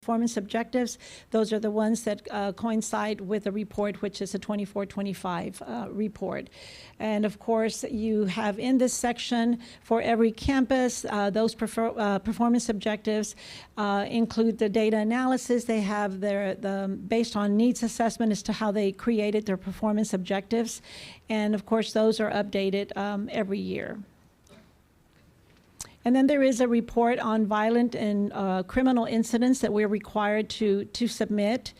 performance objectives. Those are the ones that coincide with the report, which is a 24-25 report. And of course, you have in this section for every campus, those performance objectives include the data analysis. They have based on needs assessment as to how they created their performance objectives. And of course, those are updated every year. And then there is a report on violent and criminal incidents that we're required to submit.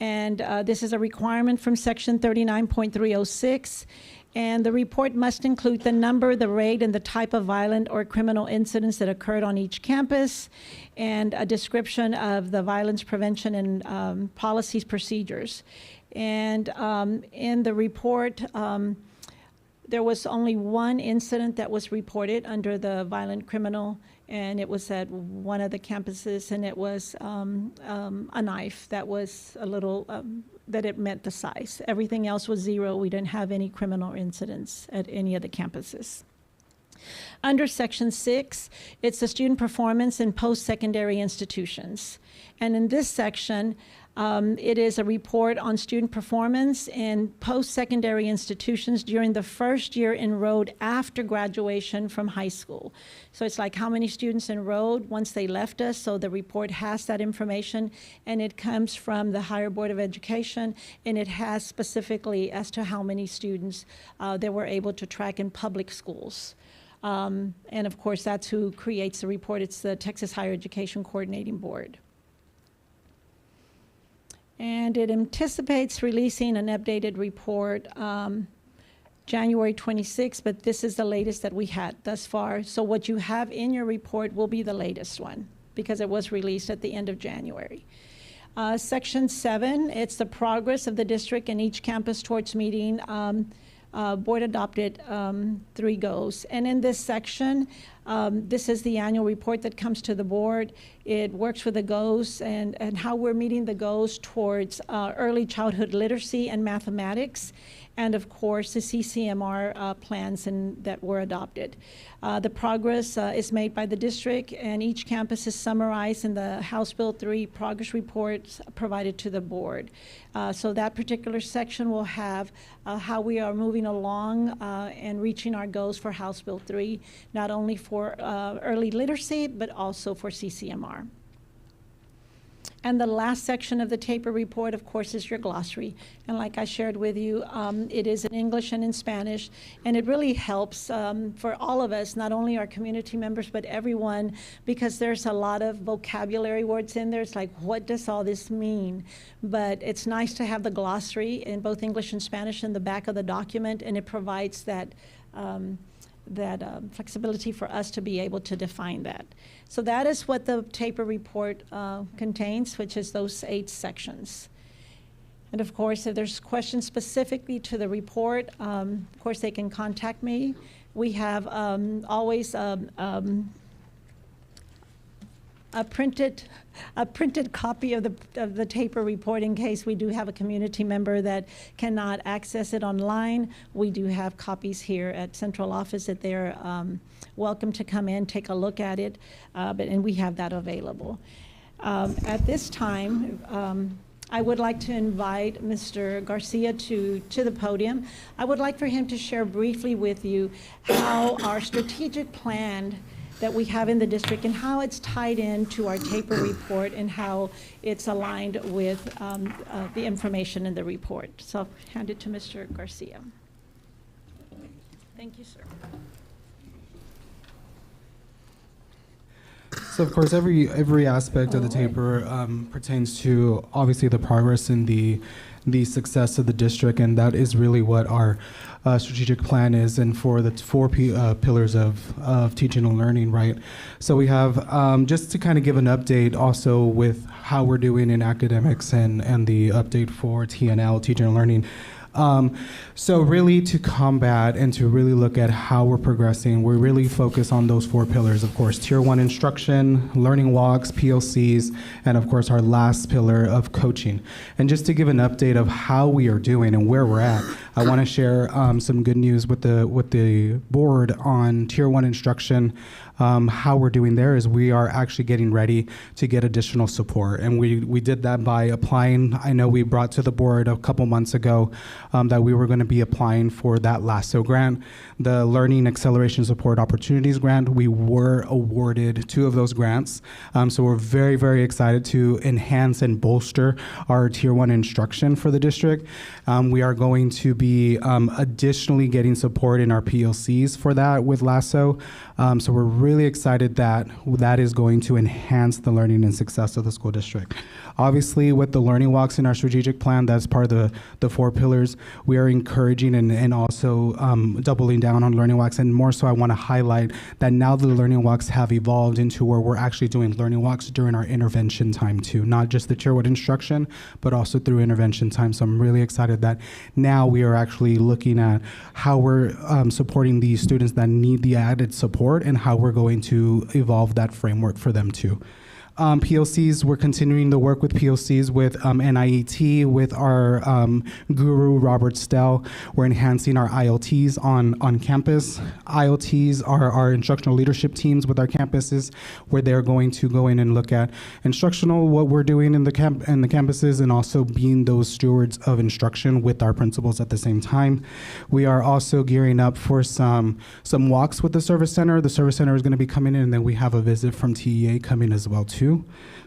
And this is a requirement from section 39.306. And the report must include the number, the rate, and the type of violent or criminal incidents that occurred on each campus, and a description of the violence prevention and policies, procedures. And in the report, there was only one incident that was reported under the violent criminal, and it was at one of the campuses, and it was a knife that was a little, that it met the size. Everything else was zero. We didn't have any criminal incidents at any of the campuses. Under section 6, it's the student performance in post-secondary institutions. And in this section, it is a report on student performance in post-secondary institutions during the first year enrolled after graduation from high school. So it's like how many students enrolled once they left us. So the report has that information, and it comes from the Higher Board of Education, and it has specifically as to how many students they were able to track in public schools. And of course, that's who creates the report. It's the Texas Higher Education Coordinating Board. And it anticipates releasing an updated report January 26th, but this is the latest that we had thus far. So what you have in your report will be the latest one because it was released at the end of January. Section 7, it's the progress of the district and each campus towards meeting board adopted 3 goals. And in this section, this is the annual report that comes to the board. It works with the goals and how we're meeting the goals towards early childhood literacy and mathematics, and of course the CCMR plans that were adopted. The progress is made by the district, and each campus is summarized in the House Bill 3 progress reports provided to the board. So that particular section will have how we are moving along and reaching our goals for House Bill 3, not only for early literacy, but also for CCMR. And the last section of the TAPER report, of course, is your glossary. And like I shared with you, it is in English and in Spanish. And it really helps for all of us, not only our community members, but everyone, because there's a lot of vocabulary words in there. It's like, what does all this mean? But it's nice to have the glossary in both English and Spanish in the back of the document, and it provides that flexibility for us to be able to define that. So that is what the TAPER report contains, which is those 8 sections. And of course, if there's questions specifically to the report, of course they can contact me. We have always a printed copy of the TAPER report in case we do have a community member that cannot access it online. We do have copies here at central office that they're welcome to come in, take a look at it, and we have that available. At this time, I would like to invite Mr. Garcia to the podium. I would like for him to share briefly with you how our strategic plan that we have in the district and how it's tied into our TAPER report and how it's aligned with the information in the report. So I'll hand it to Mr. Garcia. Thank you, sir. So of course, every aspect of the TAPER pertains to obviously the progress and the success of the district, and that is really what our strategic plan is, and for the 4 pillars of teaching and learning, right? So we have, just to kind of give an update also with how we're doing in academics and the update for TNL, teaching and learning. So really to combat and to really look at how we're progressing, we really focus on those 4 pillars, of course, Tier 1 instruction, learning walks, PLCs, and of course our last pillar of coaching. And just to give an update of how we are doing and where we're at, I want to share some good news with the board on Tier 1 instruction. How we're doing there is we are actually getting ready to get additional support, and we did that by applying. I know we brought to the board a couple months ago that we were going to be applying for that LASSO grant, the Learning Acceleration Support Opportunities Grant. We were awarded 2 of those grants, so we're very, very excited to enhance and bolster our Tier 1 instruction for the district. We are going to be additionally getting support in our PLCs for that with LASSO. So we're really excited that that is going to enhance the learning and success of the school district. Obviously, with the learning walks in our strategic plan, that's part of the 4 pillars. We are encouraging and also doubling down on learning walks. And more so, I want to highlight that now the learning walks have evolved into where we're actually doing learning walks during our intervention time too, not just the Tier 1 instruction, but also through intervention time. So I'm really excited that now we are actually looking at how we're supporting these students that need the added support and how we're going to evolve that framework for them too. POCs, we're continuing to work with POCs with NIET, with our guru, Robert Stell. We're enhancing our ILTs on campus. ILTs are our instructional leadership teams with our campuses, where they're going to go in and look at instructional, what we're doing in the campuses, and also being those stewards of instruction with our principals at the same time. We are also gearing up for some walks with the service center. The service center is going to be coming in, and then we have a visit from TEA coming as well too.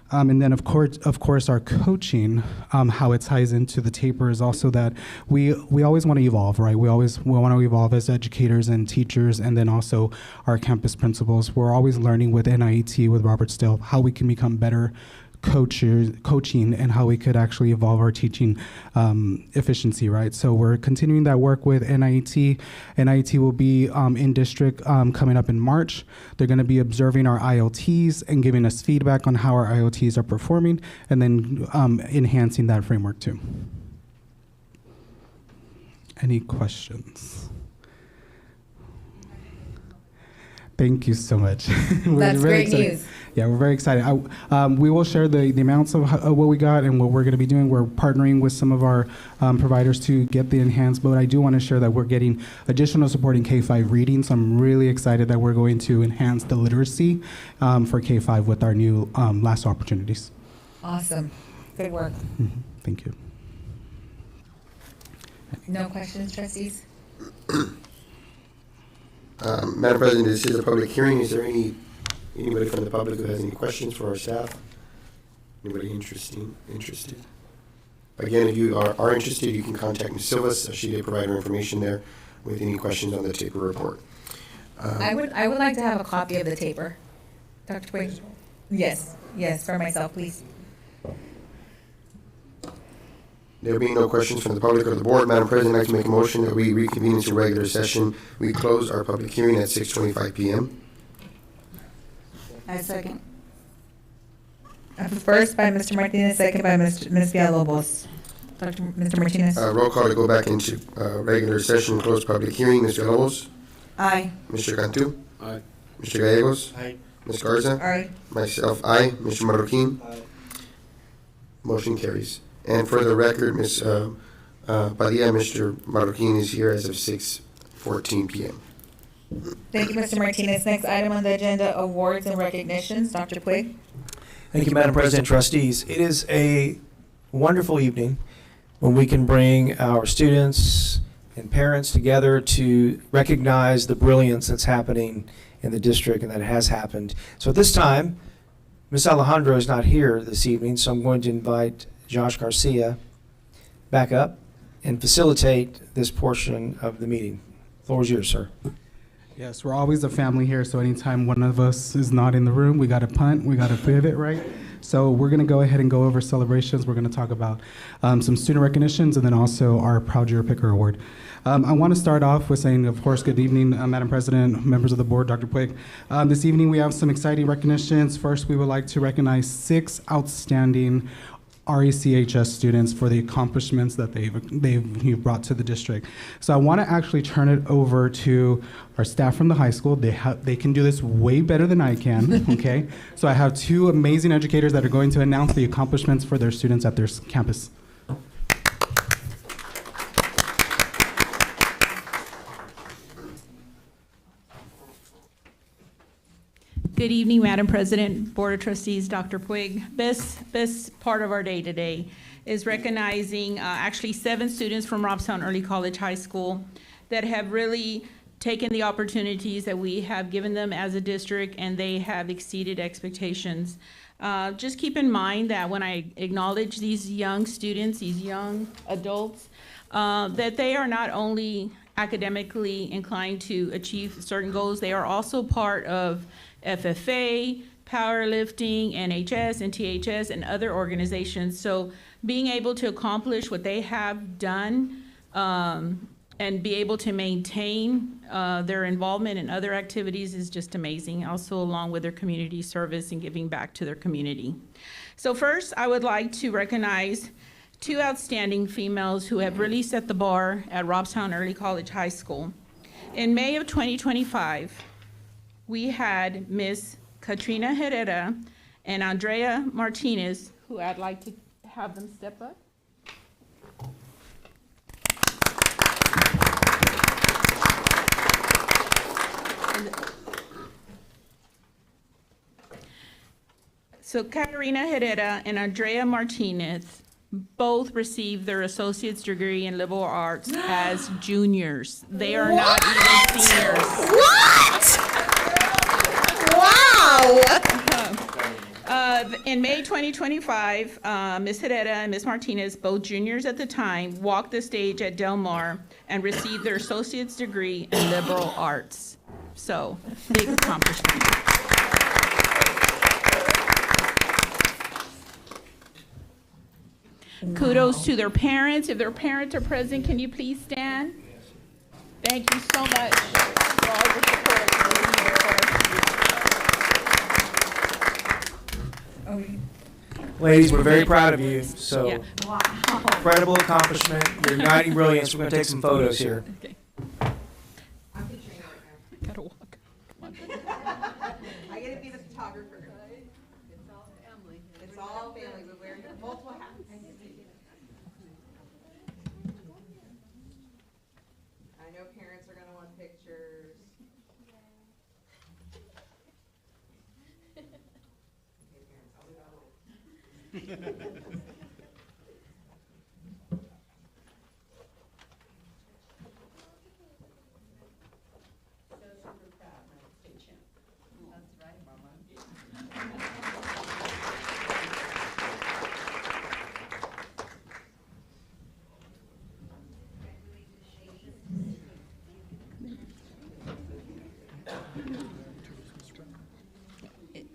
And then of course our coaching, how it ties into the taper is also that we always want to evolve, right? We want to evolve as educators and teachers, and then also our campus principals. We're always learning with NIET, with Robert Still, how we can become better coaching and how we could actually evolve our teaching efficiency, right? So we're continuing that work with NIET. NIET will be in district coming up in March. They're going to be observing our ILTs and giving us feedback on how our ILTs are performing, and then enhancing that framework too. Any questions? Thank you so much. That's great news. Yeah, we're very excited. We will share the amounts of what we got and what we're going to be doing. We're partnering with some of our providers to get the enhanced, but I do want to share that we're getting additional support in K-5 reading, so I'm really excited that we're going to enhance the literacy for K-5 with our new LASSO opportunities. Awesome. Good work. Mm-hmm. Thank you. No questions, trustees? Madam President, this is a public hearing. Is there anybody from the public who has any questions for our staff? Anybody interested? Again, if you are interested, you can contact Ms. Silva. She did provide her information there with any questions on the taper report. I would like to have a copy of the taper. Dr. Quigg? Yes, for myself, please. There being no questions from the public or the board, Madam President, I'd like to make a motion that we reconvene into regular session. We close our public hearing at 6:25 p.m. I second. First by Mr. Martinez, second by Ms. Villalobos. Mr. Martinez? Roll call to go back into regular session, close public hearing. Ms. Villalobos? Aye. Mr. Cantu? Aye. Mr. Gallegos? Aye. Ms. Garza? Aye. Myself, aye. Mr. Marroquin? Aye. Motion carries. And for the record, Ms. Padilla, Mr. Marroquin is here as of 6:14 p.m. Thank you, Mr. Martinez. Next item on the agenda, awards and recognitions. Dr. Quigg? Thank you, Madam President, trustees. It is a wonderful evening when we can bring our students and parents together to recognize the brilliance that's happening in the district and that has happened. So at this time, Ms. Alejandro is not here this evening, so I'm going to invite Josh Garcia back up and facilitate this portion of the meeting. The floor is yours, sir. Yes, we're always a family here, so anytime one of us is not in the room, we got to punt, we got to pivot, right? So we're going to go ahead and go over celebrations. We're going to talk about some student recognitions and then also our Proud Year Picker Award. I want to start off with saying, of course, good evening, Madam President, members of the board, Dr. Quigg. This evening we have some exciting recognitions. First, we would like to recognize 6 outstanding RECHS students for the accomplishments that they've brought to the district. So I want to actually turn it over to our staff from the high school. They can do this way better than I can, okay? So I have 2 amazing educators that are going to announce the accomplishments for their students at their campus. Good evening, Madam President, Board of Trustees, Dr. Puig. Best part of our day today is recognizing actually 7 students from Robstown Early College High School that have really taken the opportunities that we have given them as a district, and they have exceeded expectations. Just keep in mind that when I acknowledge these young students, these young adults, that they are not only academically inclined to achieve certain goals, they are also part of FFA, powerlifting, NHS, and THS, and other organizations. So being able to accomplish what they have done and be able to maintain their involvement in other activities is just amazing, also along with their community service and giving back to their community. So first, I would like to recognize 2 outstanding females who have really set the bar at Robstown Early College High School. In May of 2025, we had Miss Katrina Herrera and Andrea Martinez, who I'd like to have them step up. So Katarina Herrera and Andrea Martinez both received their associate's degree in liberal arts as juniors. They are not even seniors. What? Wow! In May 2025, Ms. Herrera and Ms. Martinez, both juniors at the time, walked the stage at Del Mar and received their associate's degree in liberal arts. So, big accomplishment. Kudos to their parents. If their parents are present, can you please stand? Thank you so much for all your support. Ladies, we're very proud of you. So, Yeah. incredible accomplishment. You're igniting brilliance. We're going to take some photos here. Okay. Gotta walk. Come on. I get to be the photographer. It's all family. It's all family. We're wearing multiple hats. I know parents are gonna want pictures. Okay, parents, I'll do that later.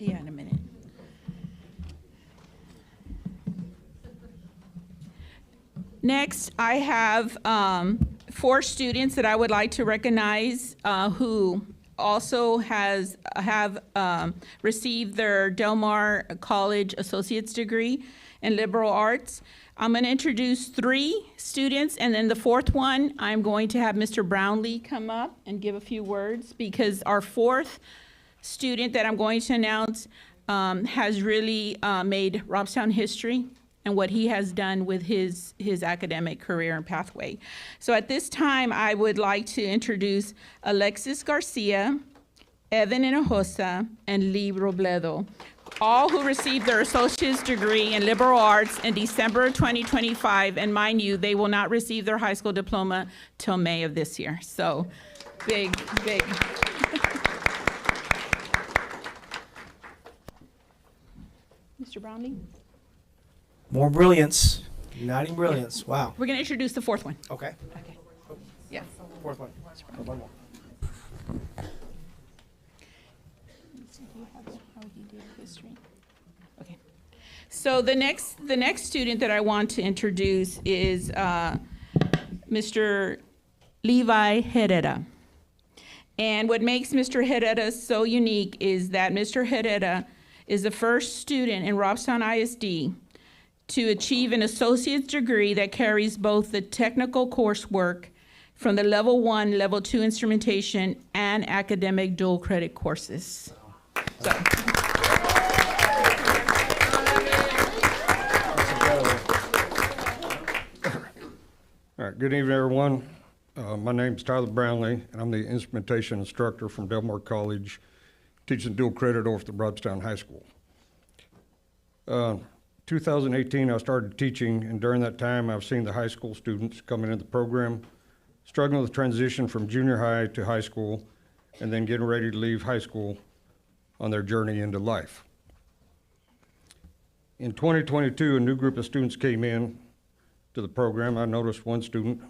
Yeah, in a minute. Next, I have 4 students that I would like to recognize who also have received their Del Mar College Associate's degree in liberal arts. I'm going to introduce 3 students, and then the 4th one, I'm going to have Mr. Brownlee come up and give a few words, because our 4th student that I'm going to announce has really made Robstown history and what he has done with his academic career and pathway. So at this time, I would like to introduce Alexis Garcia, Evan Hinojosa, and Lee Robledo, all who received their associate's degree in liberal arts in December of 2025. And mind you, they will not receive their high school diploma till May of this year. So big. Mr. Brownlee? More brilliance. Igniting brilliance. Wow. We're going to introduce the 4th one. Okay. Okay. Yeah. 4th one. Oh, one more. Okay. So the next student that I want to introduce is Mr. Levi Herrera. And what makes Mr. Herrera so unique is that Mr. Herrera is the first student in Robstown ISD to achieve an associate's degree that carries both the technical coursework from the level 1, level 2 instrumentation and academic dual credit courses. So. All right, good evening, everyone. My name's Tyler Brownlee, and I'm the instrumentation instructor from Del Mar College. teaching dual credit over at the Robstown High School. 2018, I started teaching, and during that time, I've seen the high school students coming into the program, struggling with the transition from junior high to high school, and then getting ready to leave high school on their journey into life. In 2022, a new group of students came in to the program. I noticed one student,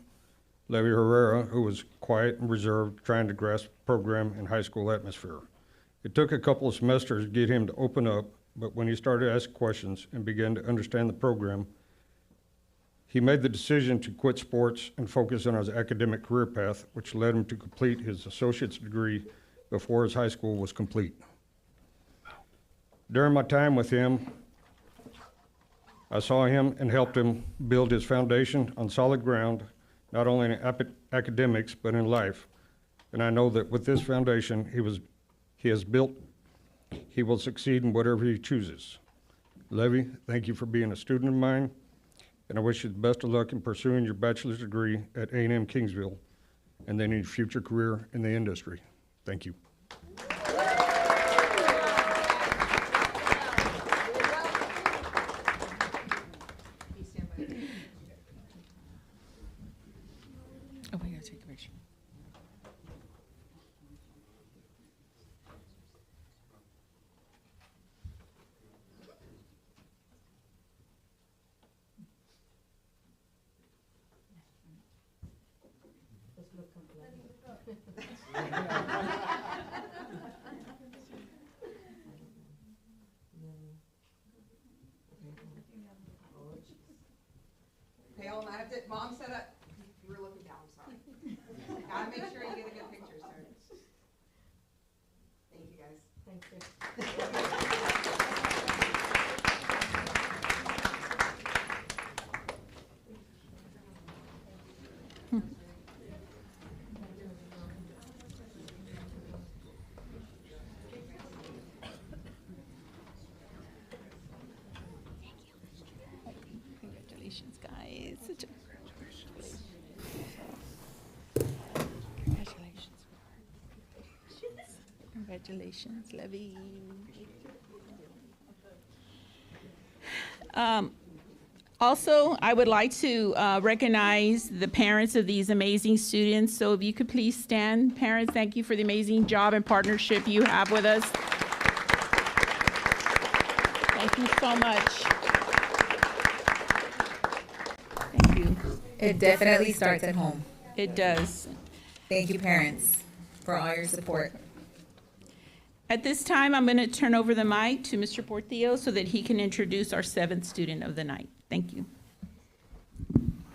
Levy Herrera, who was quiet and reserved, trying to grasp the program and high school atmosphere. It took a couple of semesters to get him to open up, but when he started to ask questions and began to understand the program, he made the decision to quit sports and focus on his academic career path, which led him to complete his associate's degree before his high school was complete. During my time with him, I saw him and helped him build his foundation on solid ground, not only in academics, but in life. And I know that with this foundation he has built, he will succeed in whatever he chooses. Levy, thank you for being a student of mine, and I wish you the best of luck in pursuing your bachelor's degree at A&M Kingsville, and then in your future career in the industry. Thank you. Oh, I gotta take a picture. Okay, hold on, I have to, Mom said you were looking down, I'm sorry. Gotta make sure you get a good picture, sir. Thank you, guys. Thank you. Congratulations, guys. Congratulations, Levy. Also, I would like to recognize the parents of these amazing students. So if you could please stand. Parents, thank you for the amazing job and partnership you have with us. Thank you so much. Thank you. It definitely starts at home. It does. Thank you, parents, for all your support. At this time, I'm going to turn over the mic to Mr. Portillo so that he can introduce our seventh student of the night. Thank you.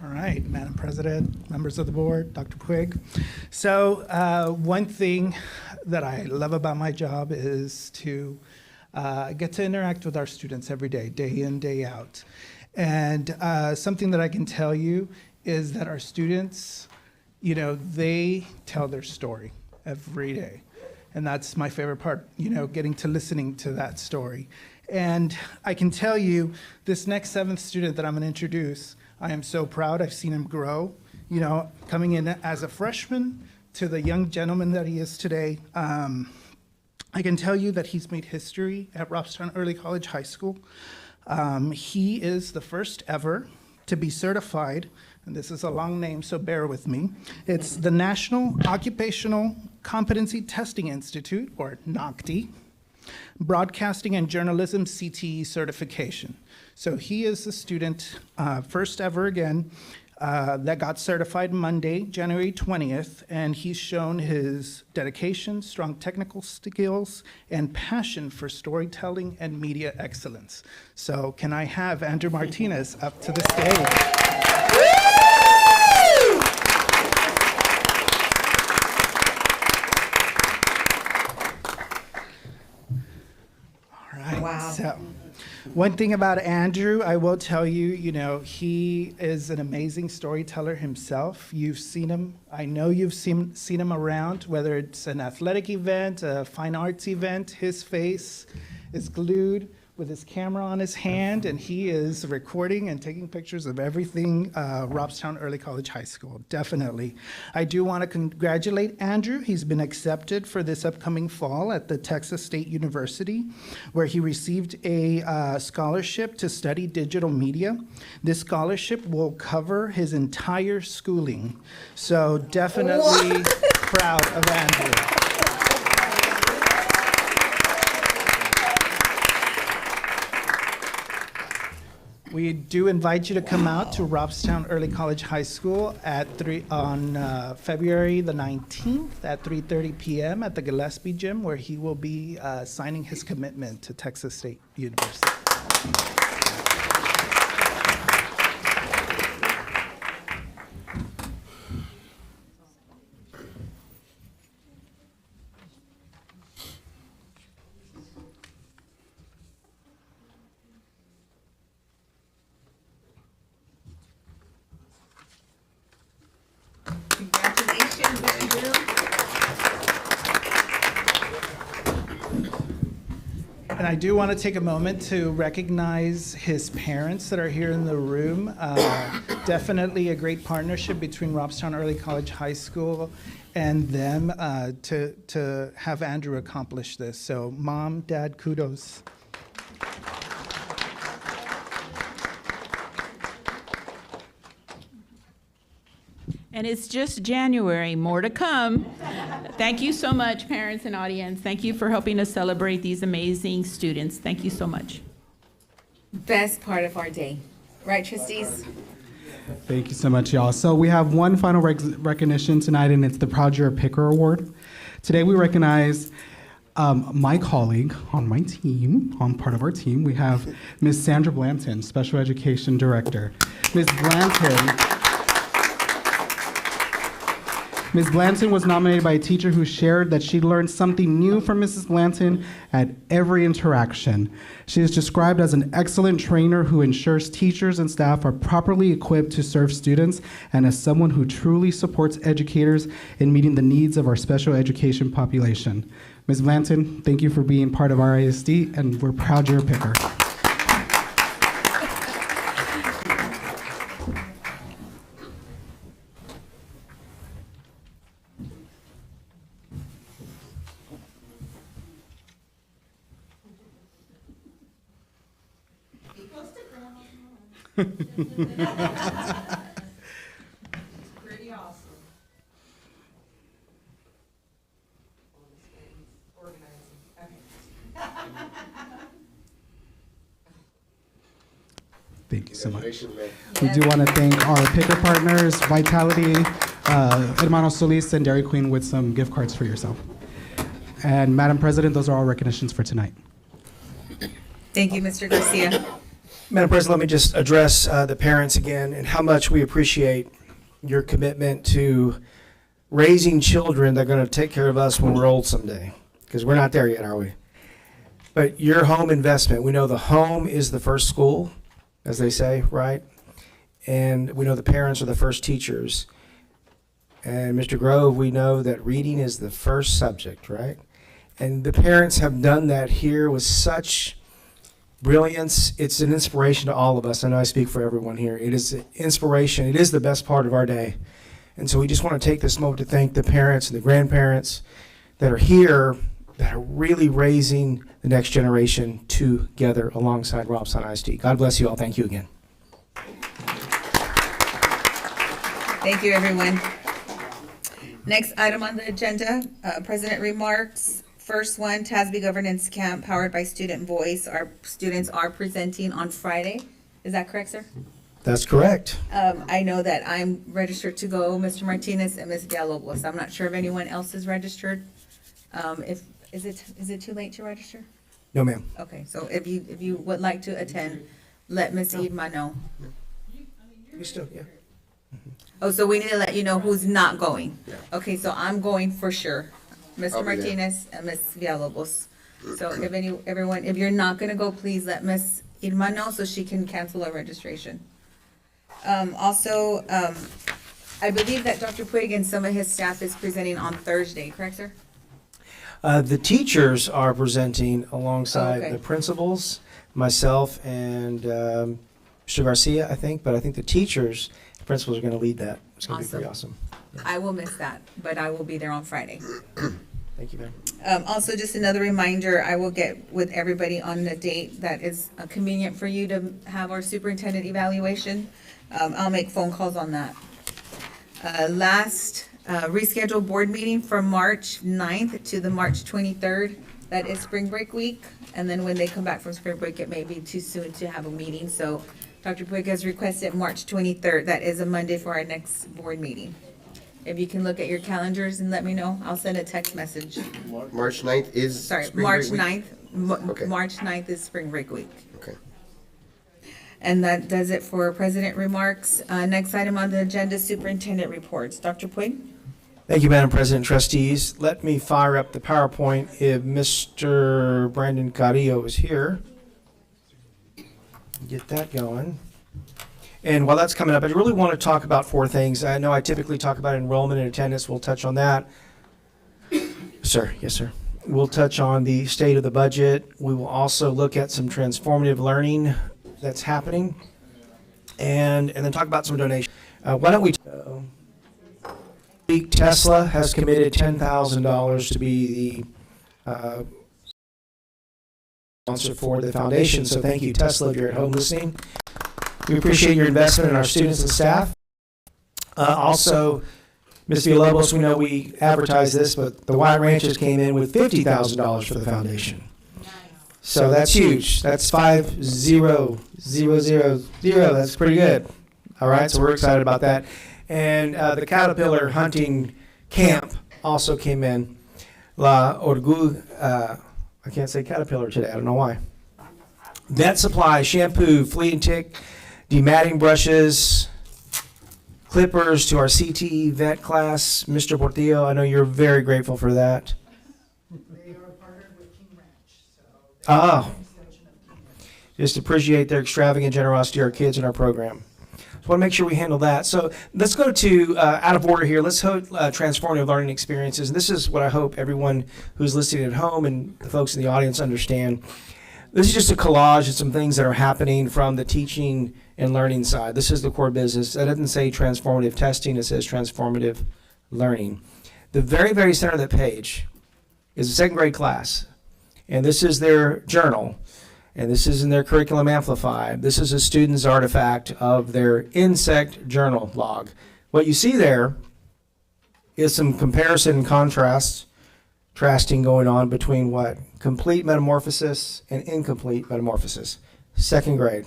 All right, Madam President, members of the board, Dr. Puig. So one thing that I love about my job is to get to interact with our students every day, day in, day out. And something that I can tell you is that our students, you know, they tell their story every day. And that's my favorite part, you know, getting to listening to that story. And I can tell you, this next seventh student that I'm gonna introduce, I am so proud. I've seen him grow, you know, coming in as a freshman to the young gentleman that he is today. I can tell you that he's made history at Robstown Early College High School. He is the first ever to be certified, and this is a long name, so bear with me. It's the National Occupational Competency Testing Institute, or NOCTI, Broadcasting and Journalism CTE certification. So he is the student, first ever again, that got certified Monday, January 20th, and he's shown his dedication, strong technical skills, and passion for storytelling and media excellence. So can I have Andrew Martinez up to the stage? All right. Wow. So, one thing about Andrew, I will tell you, you know, he is an amazing storyteller himself. You've seen him, I know you've seen him around, whether it's an athletic event, a fine arts event, his face is glued with his camera on his hand, and he is recording and taking pictures of everything Robstown Early College High School, definitely. I do want to congratulate Andrew. He's been accepted for this upcoming fall at the Texas State University, where he received a scholarship to study digital media. This scholarship will cover his entire schooling, so definitely proud of Andrew. We do invite you to come out to Robstown Early College High School on February the 19th at 3:30 p.m. at the Gillespie Gym, where he will be signing his commitment to Texas State University. Congratulations, Andrew. And I do want to take a moment to recognize his parents that are here in the room. Definitely a great partnership between Robstown Early College High School and them to have Andrew accomplish this. So Mom, Dad, kudos. And it's just January, more to come. Thank you so much, parents and audience. Thank you for helping us celebrate these amazing students. Thank you so much. Best part of our day. Right, trustees? Thank you so much, y'all. So we have one final recognition tonight, and it's the Proud Year Picker Award. Today we recognize my colleague on my team, on part of our team. We have Ms. Sandra Blanton, Special Education Director. Ms. Blanton was nominated by a teacher who shared that she learned something new from Mrs. Blanton at every interaction. She is described as an excellent trainer who ensures teachers and staff are properly equipped to serve students, and as someone who truly supports educators in meeting the needs of our special education population. Ms. Blanton, thank you for being part of our ISD, and we're proud you're a picker. Pretty awesome. Organizing. Okay. Thank you so much. Congratulations, man. We do want to thank our picker partners, Vitality, Hermano Solis, and Dairy Queen with some gift cards for yourself. And Madam President, those are all recognitions for tonight. Thank you, Mr. Garcia. Madam President, let me just address the parents again and how much we appreciate your commitment to raising children that are going to take care of us when we're old someday, because we're not there yet, are we? But your home investment, we know the home is the first school, as they say, right? And we know the parents are the first teachers. And Mr. Grove, we know that reading is the first subject, right? And the parents have done that here with such brilliance. It's an inspiration to all of us. I know I speak for everyone here. It is an inspiration. It is the best part of our day. And so we just want to take this moment to thank the parents and the grandparents that are here, that are really raising the next generation together alongside Robstown ISD. God bless you all. Thank you again. Thank you, everyone. Next item on the agenda, President remarks. First one, TASB Governance Camp powered by Student Voice. Our students are presenting on Friday. Is that correct, sir? That's correct. I know that I'm registered to go, Mr. Martinez and Ms. Villalobos. I'm not sure if anyone else is registered. Is it too late to register? No, ma'am. Okay, so if you would like to attend, let Ms. Idma know. You still, yeah. Oh, so we need to let you know who's not going. Okay, so I'm going for sure. I'll Mr. be there. Martinez and Ms. Villalobos. So if you're not gonna go, please let Ms. Irma know so she can cancel our registration. Also, I believe that Dr. Puig and some of his staff is presenting on Thursday, correct, sir? The teachers are presenting alongside Okay. the principals, myself, and Mr. Garcia, I think. But I think the teachers, the principals are going to lead that. It's going to be pretty awesome. I will miss that, but I will be there on Friday. Thank you, ma'am. Also, just another reminder, I will get with everybody on the date that is convenient for you to have our superintendent evaluation. I'll make phone calls on that. Last, rescheduled board meeting from March 9th to the March 23rd. That is spring break week. And then when they come back from spring break, it may be too soon to have a meeting. So Dr. Puig has requested March 23rd. That is a Monday for our next board meeting. If you can look at your calendars and let me know, I'll send a text message. March 9th is Sorry, spring March break week? 9th. Okay. March 9th is spring break week. Okay. And that does it for president remarks. Next item on the agenda, superintendent reports. Dr. Puig? Thank you, Madam President, trustees. Let me fire up the PowerPoint if Mr. Brandon Carrillo is here. Get that going. And while that's coming up, I really want to talk about four things. I know I typically talk about enrollment and attendance. We'll touch on that. Sir, yes, sir. We'll touch on the state of the budget. We will also look at some transformative learning that's happening, and then talk about some donations. Why don't we? Tesla has committed $10,000 to be the sponsor for the foundation. So thank you, Tesla, if you're at home listening. We appreciate your investment in our students and staff. Also, Ms. Villalobos, we know we advertised this, but the White Ranchers came in with $50,000 for the foundation. So that's huge. That's 50,000. That's pretty good. All right, so we're excited about that. And the Caterpillar hunting camp also came in. La Orgu, I can't say Caterpillar today. I don't know why. Vet supply, shampoo, flea and tick, dematting brushes, clippers to our CTE vet class. Mr. Portillo, I know you're very grateful for that. They are partnered with King Ranch, so. Oh, just appreciate their extravagant generosity to our kids in our program. So I want to make sure we handle that. So let's go to out of order here. Let's hope transformative learning experiences. And this is what I hope everyone who's listening at home and the folks in the audience understand. This is just a collage of some things that are happening from the teaching and learning side. This is the core business. That doesn't say transformative testing. It says transformative learning. The very, very center of that page is a second grade class. And this is their journal. And this is in their curriculum amplified. This is a student's artifact of their insect journal log. What you see there is some comparison and contrasting going on between what? Complete metamorphosis and incomplete metamorphosis. Second grade.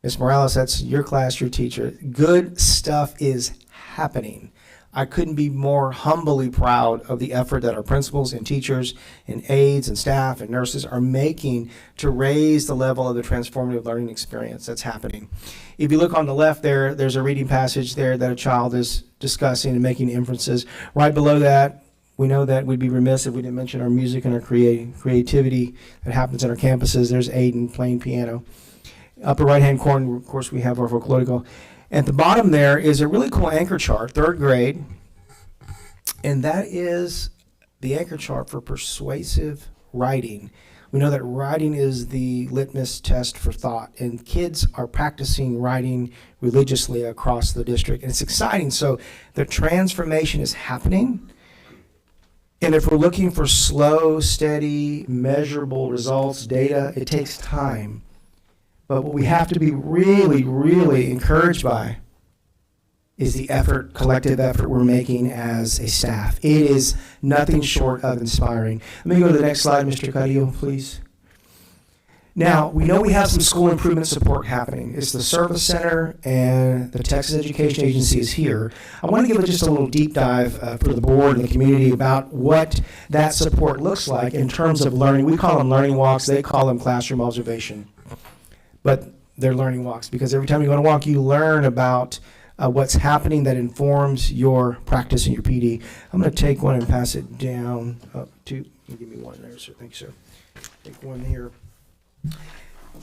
Ms. Morales, that's your class, your teacher. Good stuff is happening. I couldn't be more humbly proud of the effort that our principals and teachers and aides and staff and nurses are making to raise the level of the transformative learning experience that's happening. If you look on the left there, there's a reading passage there that a child is discussing and making inferences. Right below that, we know that we'd be remiss if we didn't mention our music and our creativity that happens on our campuses. There's Aiden playing piano. Upper right-hand corner, of course, we have our vocaloidical. At the bottom there is a really cool anchor chart, third grade, and that is the anchor chart for persuasive writing. We know that writing is the litmus test for thought, and kids are practicing writing religiously across the district, and it's exciting. So the transformation is happening, and if we're looking for slow, steady, measurable results, data, it takes time. But what we have to be really, really encouraged by is the effort, collective effort we're making as a staff. It is nothing short of inspiring. Let me go to the next slide, Mr. Carrillo, please. Now, we know we have some school improvement support happening. It's the Service Center and the Texas Education Agency is here. I want to give just a little deep dive for the board and the community about what that support looks like in terms of learning. We call them learning walks. They call them classroom observation. But they're learning walks because every time you go on a walk, you learn about what's happening that informs your practice and your PD. I'm going to take one and pass it down up to, give me one there, sir. Thank you, sir. Take one here.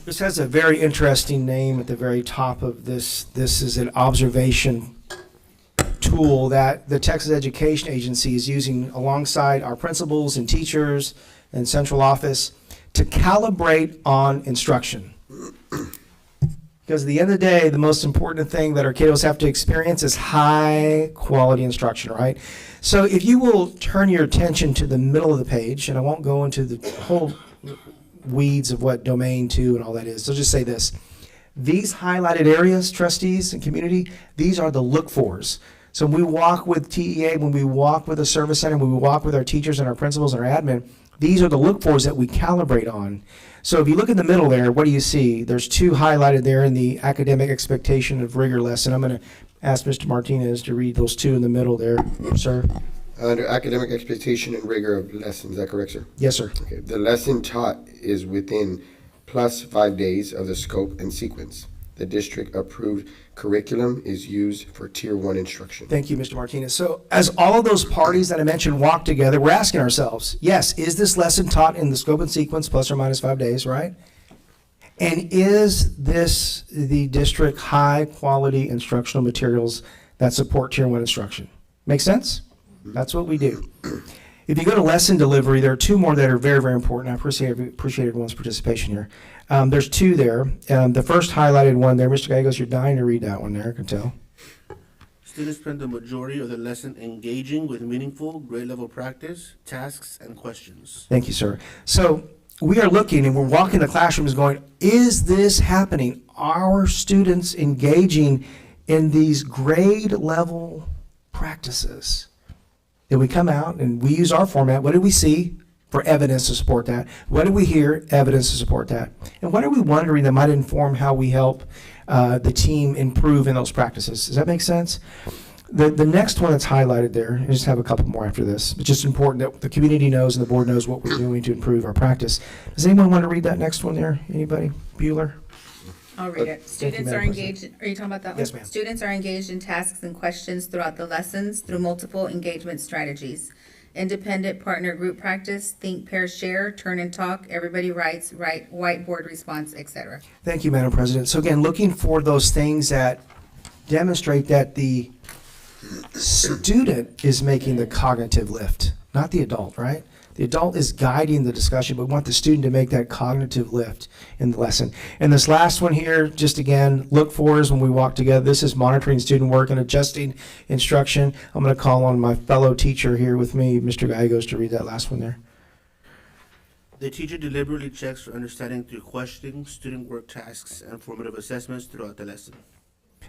This has a very interesting name at the very top of this. This is an observation tool that the Texas Education Agency is using alongside our principals and teachers and central office to calibrate on instruction. Because at the end of the day, the most important thing that our kiddos have to experience is high quality instruction, right? So if you will turn your attention to the middle of the page, and I won't go into the whole weeds of what domain 2 and all that is. So just say this. These highlighted areas, trustees and community, these are the look-fors. So when we walk with TEA, when we walk with the service center, when we walk with our teachers and our principals and our admin, these are the look-fors that we calibrate on. So if you look in the middle there, what do you see? There's 2 highlighted there in the academic expectation of rigor lesson. I'm going to ask Mr. Martinez to read those 2 in the middle there, sir. Under academic expectation and rigor of lessons, is that correct, sir? Yes, sir. Okay. The lesson taught is within plus 5 days of the scope and sequence. The district-approved curriculum is used for Tier 1 instruction. Thank you, Mr. Martinez. So as all of those parties that I mentioned walk together, we're asking ourselves, yes, is this lesson taught in the scope and sequence plus or minus 5 days, right? And is this the district high-quality instructional materials that support Tier 1 instruction? Make sense? That's what we do. If you go to lesson delivery, there are 2 more that are very, very important. I appreciate everyone's participation here. There's 2 there. The first highlighted one there, Mr. Gallegos, you're dying to read that one there, I can tell. Students spend the majority of the lesson engaging with meaningful grade-level practice, tasks, and questions. Thank you, sir. So we are looking and we're walking the classrooms going, is this happening? Are our students engaging in these grade-level practices? Did we come out and we use our format? What did we see for evidence to support that? What did we hear? Evidence to support that. And what are we wondering that might inform how we help the team improve in those practices? Does that make sense? The next one that's highlighted there, I just have a couple more after this. It's just important that the community knows and the board knows what we're doing to improve our practice. Does anyone want to read that next one there? Anybody? Bueller? I'll read it. Students are engaged, are you talking about that one? Yes, ma'am. Students are engaged in tasks and questions throughout the lessons through multiple engagement strategies. Independent partner group practice, think, pair, share, turn and talk, everybody writes, write, whiteboard response, etc. Thank you, Madam President. So again, looking for those things that demonstrate that the student is making the cognitive lift, not the adult, right? The adult is guiding the discussion, but we want the student to make that cognitive lift in the lesson. And this last one here, just again, look for is when we walk together. This is monitoring student work and adjusting instruction. I'm going to call on my fellow teacher here with me, Mr. Gallegos, to read that last one there. The teacher deliberately checks for understanding through questioning, student work tasks, and formative assessments throughout the lesson.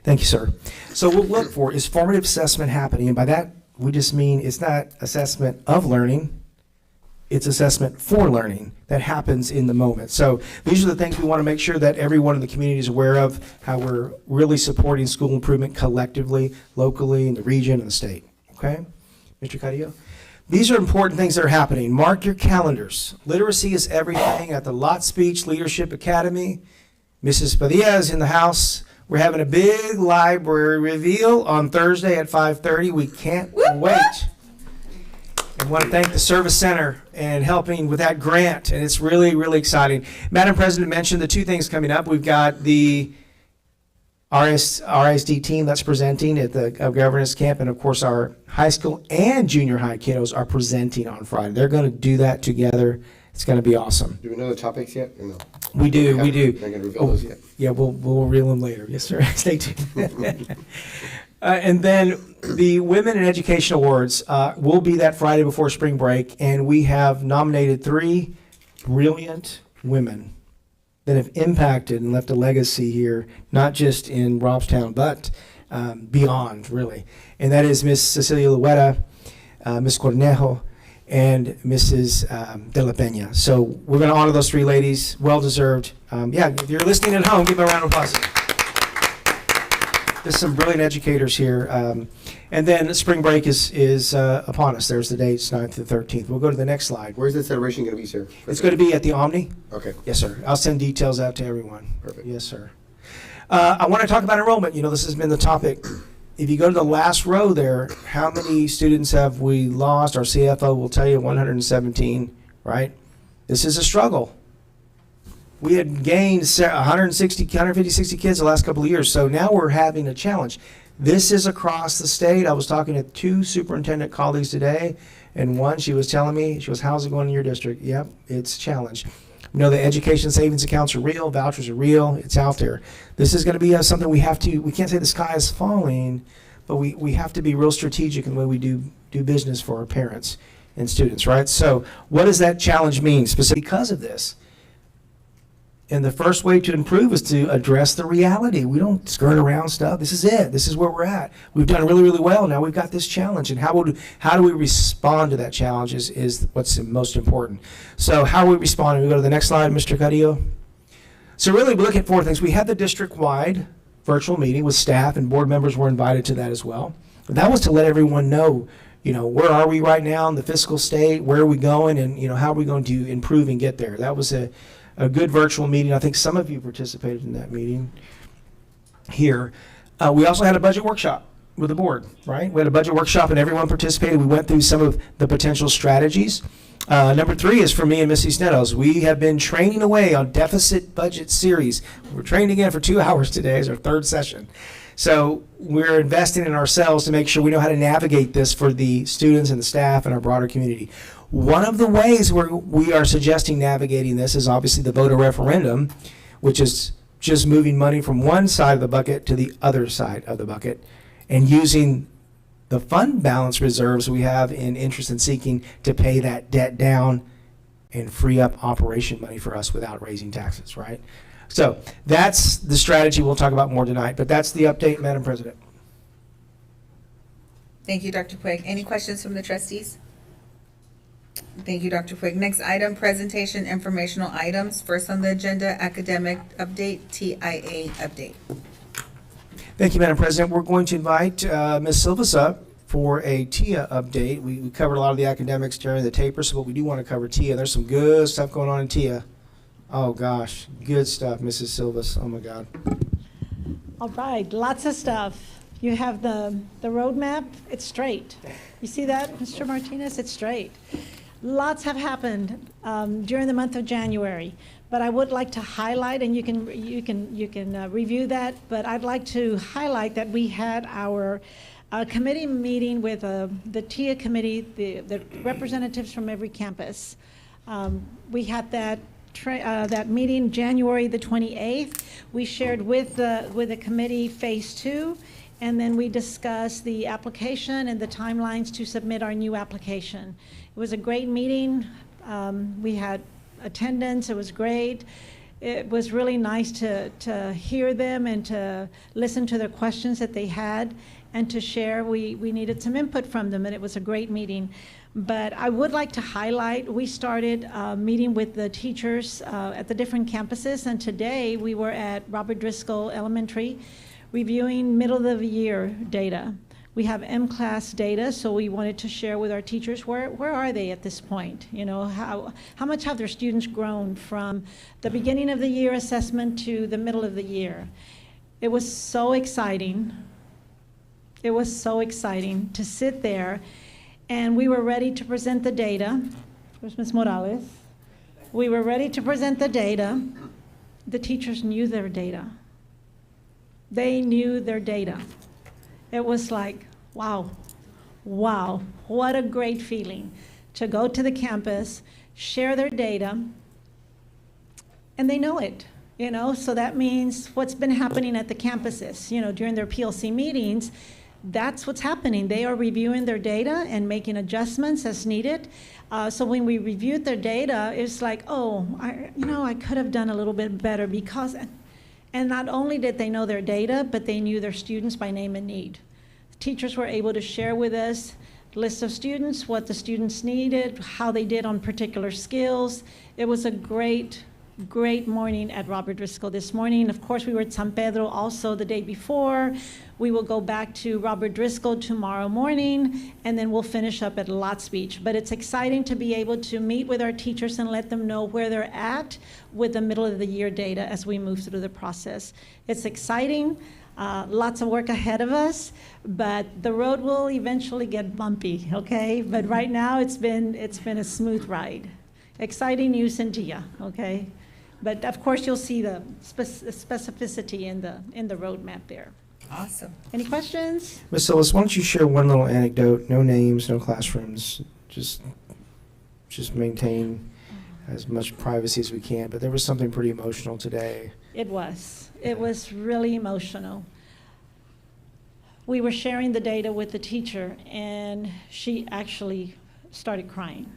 Thank you, sir. So what we'll look for is formative assessment happening. And by that, we just mean it's not assessment of learning. It's assessment for learning that happens in the moment. So these are the things we want to make sure that everyone in the community is aware of, how we're really supporting school improvement collectively, locally, in the region and the state. Okay? Mr. Carrillo? These are important things that are happening. Mark your calendars. Literacy is everything at the Lot Speech Leadership Academy. Mrs. Padilla is in the house. We're having a big library reveal on Thursday at 5:30. We can't wait. I want to thank the Service Center and helping with that grant, and it's really, really exciting. Madam President mentioned the 2 things coming up. We've got the RISD team that's presenting at the governance camp, and of course our high school and junior high kiddos are presenting on Friday. They're going to do that together. It's going to be awesome. Do we know the topics yet or no? We do. They're going to reveal those yet? Yeah, we'll reel them later. Yes, sir. Stay tuned. And then the Women in Education Awards will be that Friday before spring break, and we have nominated 3 brilliant women that have impacted and left a legacy here, not just in Robstown, but beyond, really. And that is Miss Cecilia Lueta, Miss Cornejo, and Mrs. De La Peña. So we're going to honor those 3 ladies, well-deserved. If you're listening at home, give them a round of applause. There's some brilliant educators here. And then spring break is upon us. There's the dates, 9th to 13th. We'll go to the next slide. Where's the celebration going to be, sir? It's going to be at the Omni. Okay. Yes, sir. I'll send details out to everyone. Perfect. Yes, sir. I want to talk about enrollment. You know, this has been the topic. If you go to the last row there, how many students have we lost? Our CFO will tell you 117, right? This is a struggle. We had gained 150, 60 kids the last couple of years, so now we're having a challenge. This is across the state. I was talking to 2 superintendent colleagues today, and one, she was telling me, she goes, how's it going in your district? Yep, it's a challenge. You know, the education savings accounts are real, vouchers are real, it's out there. This is going to be something we can't say the sky is falling, but we have to be real strategic in the way we do business for our parents and students, right? So what does that challenge mean specifically because of this? And the first way to improve is to address the reality. We don't skirt around stuff. This is it. This is where we're at. We've done really, really well. Now we've got this challenge. And how do we respond to that challenge is what's most important. So how are we responding? We go to the next slide, Mr. Carrillo. So really we look at 4 things. We had the district-wide virtual meeting with staff, and board members were invited to that as well. But that was to let everyone know, you know, where are we right now in the fiscal state? Where are we going? And, you know, how are we going to improve and get there? That was a good virtual meeting. I think some of you participated in that meeting here. We also had a budget workshop with the board, right? We had a budget workshop and everyone participated. We went through some of the potential strategies. Number 3 is for me and Missy Snedos. We have been training away on deficit budget series. We're trained again for 2 hours today as our 3rd session. So we're investing in ourselves to make sure we know how to navigate this for the students and the staff and our broader community. One of the ways we are suggesting navigating this is obviously the voter referendum, which is just moving money from one side of the bucket to the other side of the bucket and using the fund balance reserves we have in interest and seeking to pay that debt down and free up operation money for us without raising taxes, right? So that's the strategy we'll talk about more tonight, but that's the update, Madam President. Thank you, Dr. Puig. Any questions from the trustees? Thank you, Dr. Puig. Next item, presentation informational items. First on the agenda, academic update, TIA update. Thank you, Madam President. We're going to invite Ms. Silvas up for a TIA update. We covered a lot of the academics during the taper, so but we do want to cover TIA. There's some good stuff going on in TIA. Oh gosh, good stuff, Mrs. Silvas. Oh my God. All right, lots of stuff. You have the roadmap, it's straight. You see that, Mr. Martinez? It's straight. Lots have happened during the month of January, but I would like to highlight, and you can review that, but I'd like to highlight that we had our committee meeting with the TIA committee, the representatives from every campus. We had that meeting January the 28th. We shared with the committee phase 2, and then we discussed the application and the timelines to submit our new application. It was a great meeting. We had attendance. It was great. It was really nice to hear them and to listen to their questions that they had and to share. We needed some input from them, and it was a great meeting. But I would like to highlight, we started meeting with the teachers at the different campuses, and today we were at Robert Driscoll Elementary reviewing middle of the year data. We have M-class data, so we wanted to share with our teachers where are they at this point? You know, how much have their students grown from the beginning of the year assessment to the middle of the year? It was so exciting. It was so exciting to sit there, and we were ready to present the data. Where's Ms. Morales? We were ready to present the data. The teachers knew their data. They knew their data. It was like, wow, what a great feeling to go to the campus, share their data, and they know it, you know? So that means what's been happening at the campuses, you know, during their PLC meetings, that's what's happening. They are reviewing their data and making adjustments as needed. So when we reviewed their data, it's like, oh, I could have done a little bit better because, and not only did they know their data, but they knew their students by name and need. Teachers were able to share with us lists of students, what the students needed, how they did on particular skills. It was a great morning at Robert Driscoll this morning. Of course, we were at San Pedro also the day before. We will go back to Robert Driscoll tomorrow morning, and then we'll finish up at Lots Beach. But it's exciting to be able to meet with our teachers and let them know where they're at with the middle of the year data as we move through the process. It's exciting. Lots of work ahead of us, but the road will eventually get bumpy, okay? But right now, it's been a smooth ride. Exciting news in TIA, okay? But of course, you'll see the specificity in the roadmap there. Awesome. Any questions? Ms. Sillis, why don't you share one little anecdote? No names, no classrooms. Just maintain as much privacy as we can. But there was something pretty emotional today. It was. It was really emotional. We were sharing the data with the teacher, and she actually started crying.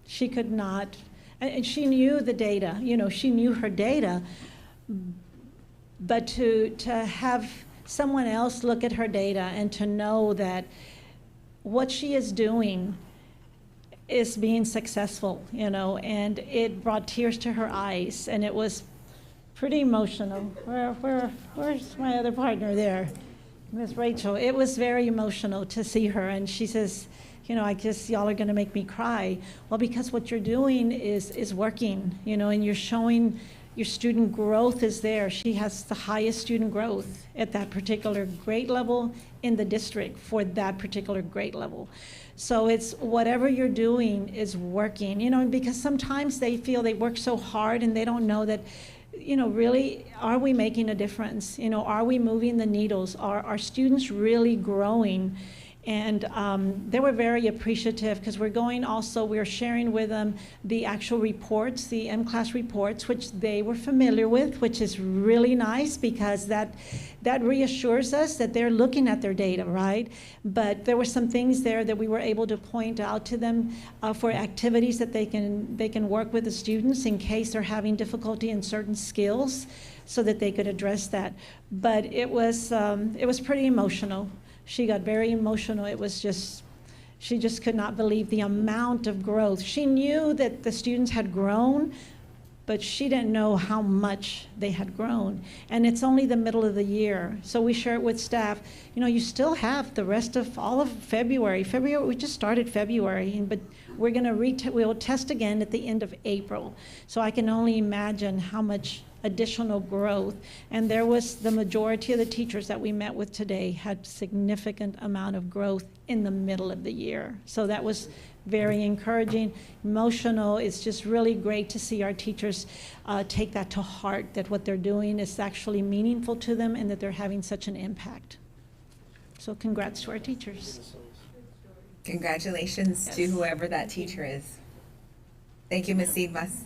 She could not, and she knew the data, you know, she knew her data, but to have someone else look at her data and to know that what she is doing is being successful, you know, and it brought tears to her eyes, and it was pretty emotional. Where's my other partner there? Miss Rachel. It was very emotional to see her, and she says, you know, I guess y'all are gonna make me cry. Well, because what you're doing is working, you know, and you're showing your student growth is there. She has the highest student growth at that particular grade level in the district for that particular grade level. So it's whatever you're doing is working, you know, because sometimes they feel they work so hard and they don't know that, you know, really, are we making a difference? You know, are we moving the needles? Are our students really growing? And they were very appreciative because we're sharing with them the actual reports, the M-Class reports, which they were familiar with, which is really nice because that reassures us that they're looking at their data, right? But there were some things there that we were able to point out to them for activities that they can work with the students in case they're having difficulty in certain skills so that they could address that. But it was pretty emotional. She got very emotional. It was just, she just could not believe the amount of growth. She knew that the students had grown, but she didn't know how much they had grown. And it's only the middle of the year. So we share it with staff. You know, you still have the rest of all of February. We just started February, but we're gonna we'll test again at the end of April. So I can only imagine how much additional growth. And there was the majority of the teachers that we met with today had significant amount of growth in the middle of the year. So that was very encouraging, emotional. It's just really great to see our teachers take that to heart, that what they're doing is actually meaningful to them and that they're having such an impact. So congrats to our teachers. Congratulations to whoever that teacher is. Thank you, Ms. Sigmas.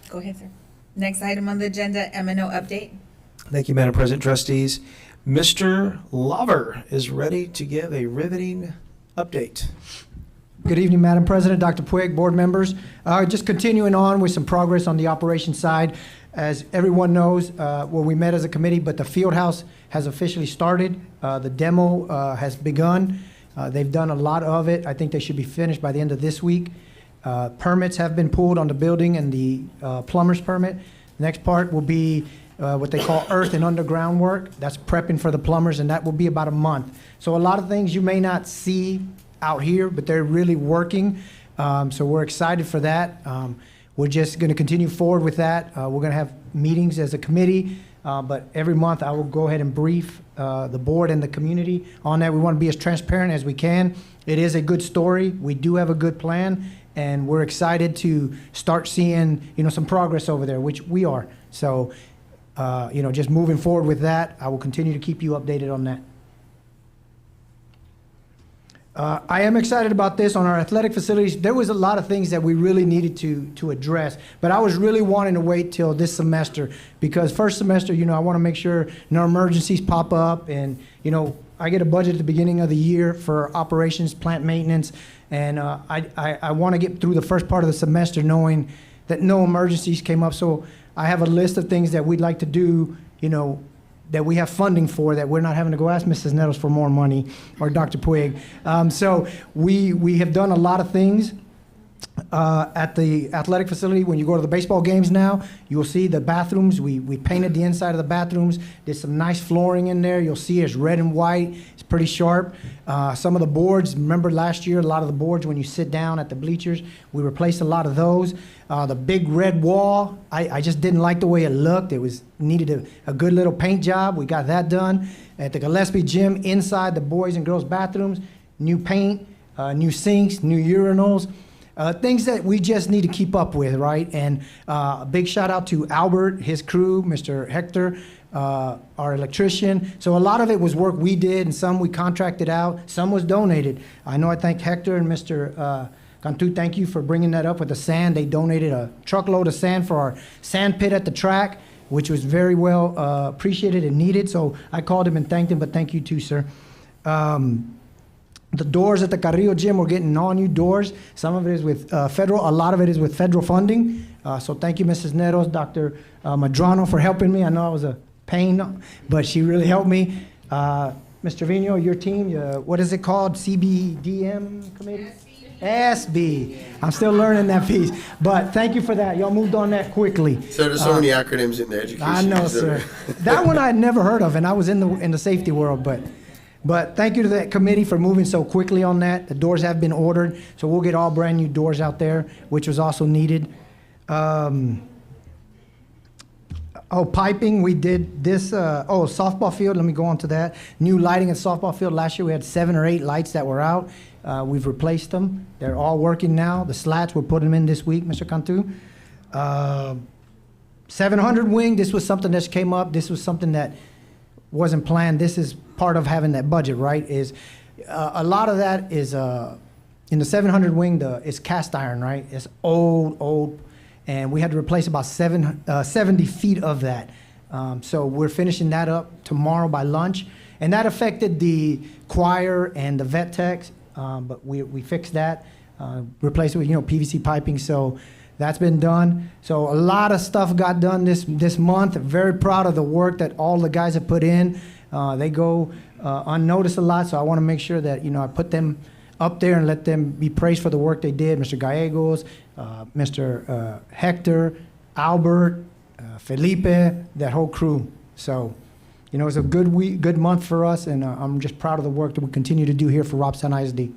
Go ahead, sir. Next item on the agenda, M&O update. Thank you, Madam President, trustees. Mr. Lover is ready to give a riveting update. Good evening, Madam President, Dr. Puig, board members. Just continuing on with some progress on the operations side. As everyone knows, we met as a committee, but the field house has officially started. The demo has begun. They've done a lot of it. I think they should be finished by the end of this week. Permits have been pulled on the building and the plumber's permit. The next part will be what they call earth and underground work. That's prepping for the plumbers, and that will be about a month. So a lot of things you may not see out here, but they're really working. So we're excited for that. We're just going to continue forward with that. We're going to have meetings as a committee, but every month I will go ahead and brief the board and the community on that. We want to be as transparent as we can. It is a good story. We do have a good plan, and we're excited to start seeing, you know, some progress over there, which we are. So, you know, just moving forward with that, I will continue to keep you updated on that. I am excited about this on our athletic facilities. There was a lot of things that we really needed to address, but I was really wanting to wait till this semester because first semester, you know, I want to make sure no emergencies pop up, and, you know, I get a budget at the beginning of the year for operations, plant maintenance, and I want to get through the first part of the semester knowing that no emergencies came up. So I have a list of things that we'd like to do, you know, that we have funding for, that we're not having to go ask Mrs. Nettles for more money or Dr. Puig. So we have done a lot of things at the athletic facility. When you go to the baseball games now, you'll see the bathrooms. We painted the inside of the bathrooms, did some nice flooring in there. You'll see it's red and white. It's pretty sharp. Some of the boards, remember last year, a lot of the boards when you sit down at the bleachers, we replaced a lot of those. The big red wall, I just didn't like the way it looked. It needed a good little paint job. We got that done. At the Gillespie Gym, inside the boys and girls bathrooms, new paint, new sinks, new urinals. things that we just need to keep up with, right? And a big shout out to Albert, his crew, Mr. Hector, our electrician. So a lot of it was work we did, and some we contracted out, some was donated. I know I thank Hector and Mr. Cantu, thank you for bringing that up with the sand. They donated a truckload of sand for our sand pit at the track, which was very well appreciated and needed. So I called him and thanked him, but thank you too, sir. The doors at the Carrillo Gym, we're getting all new doors. Some of it is with federal, a lot of it is with federal funding. So thank you, Mrs. Neros, Dr. Madrano, for helping me. I know I was a pain, but she really helped me. Mr. Vino, your team, what is it called? CBDM committee? SB. I'm still learning that piece. But thank you for that. Y'all moved on that quickly. So there's so many acronyms in the education. I know, sir. That one I had never heard of, and I was in the safety world, but thank you to that committee for moving so quickly on that. The doors have been ordered, so we'll get all brand new doors out there, which was also needed. Piping, we did this, softball field, let me go on to that. New lighting at softball field. Last year we had 7 or 8 lights that were out. We've replaced them. They're all working now. The slats, we're putting them in this week, Mr. Cantu. 700 wing, this was something that came up. This was something that wasn't planned. This is part of having that budget, right? Is a lot of that is in the 700 wing, it's cast iron, right? It's old, and we had to replace about 70 feet of that. So we're finishing that up tomorrow by lunch, and that affected the choir and the vet techs, but we fixed that, replaced it with PVC piping. So that's been done. So a lot of stuff got done this month. Very proud of the work that all the guys have put in. They go unnoticed a lot, so I want to make sure that I put them up there and let them be praised for the work they did. Mr. Gallegos, Mr. Hector, Albert, Felipe, that whole crew. So, it's a good week, good month for us, and I'm just proud of the work that we continue to do here for Robstown ISD.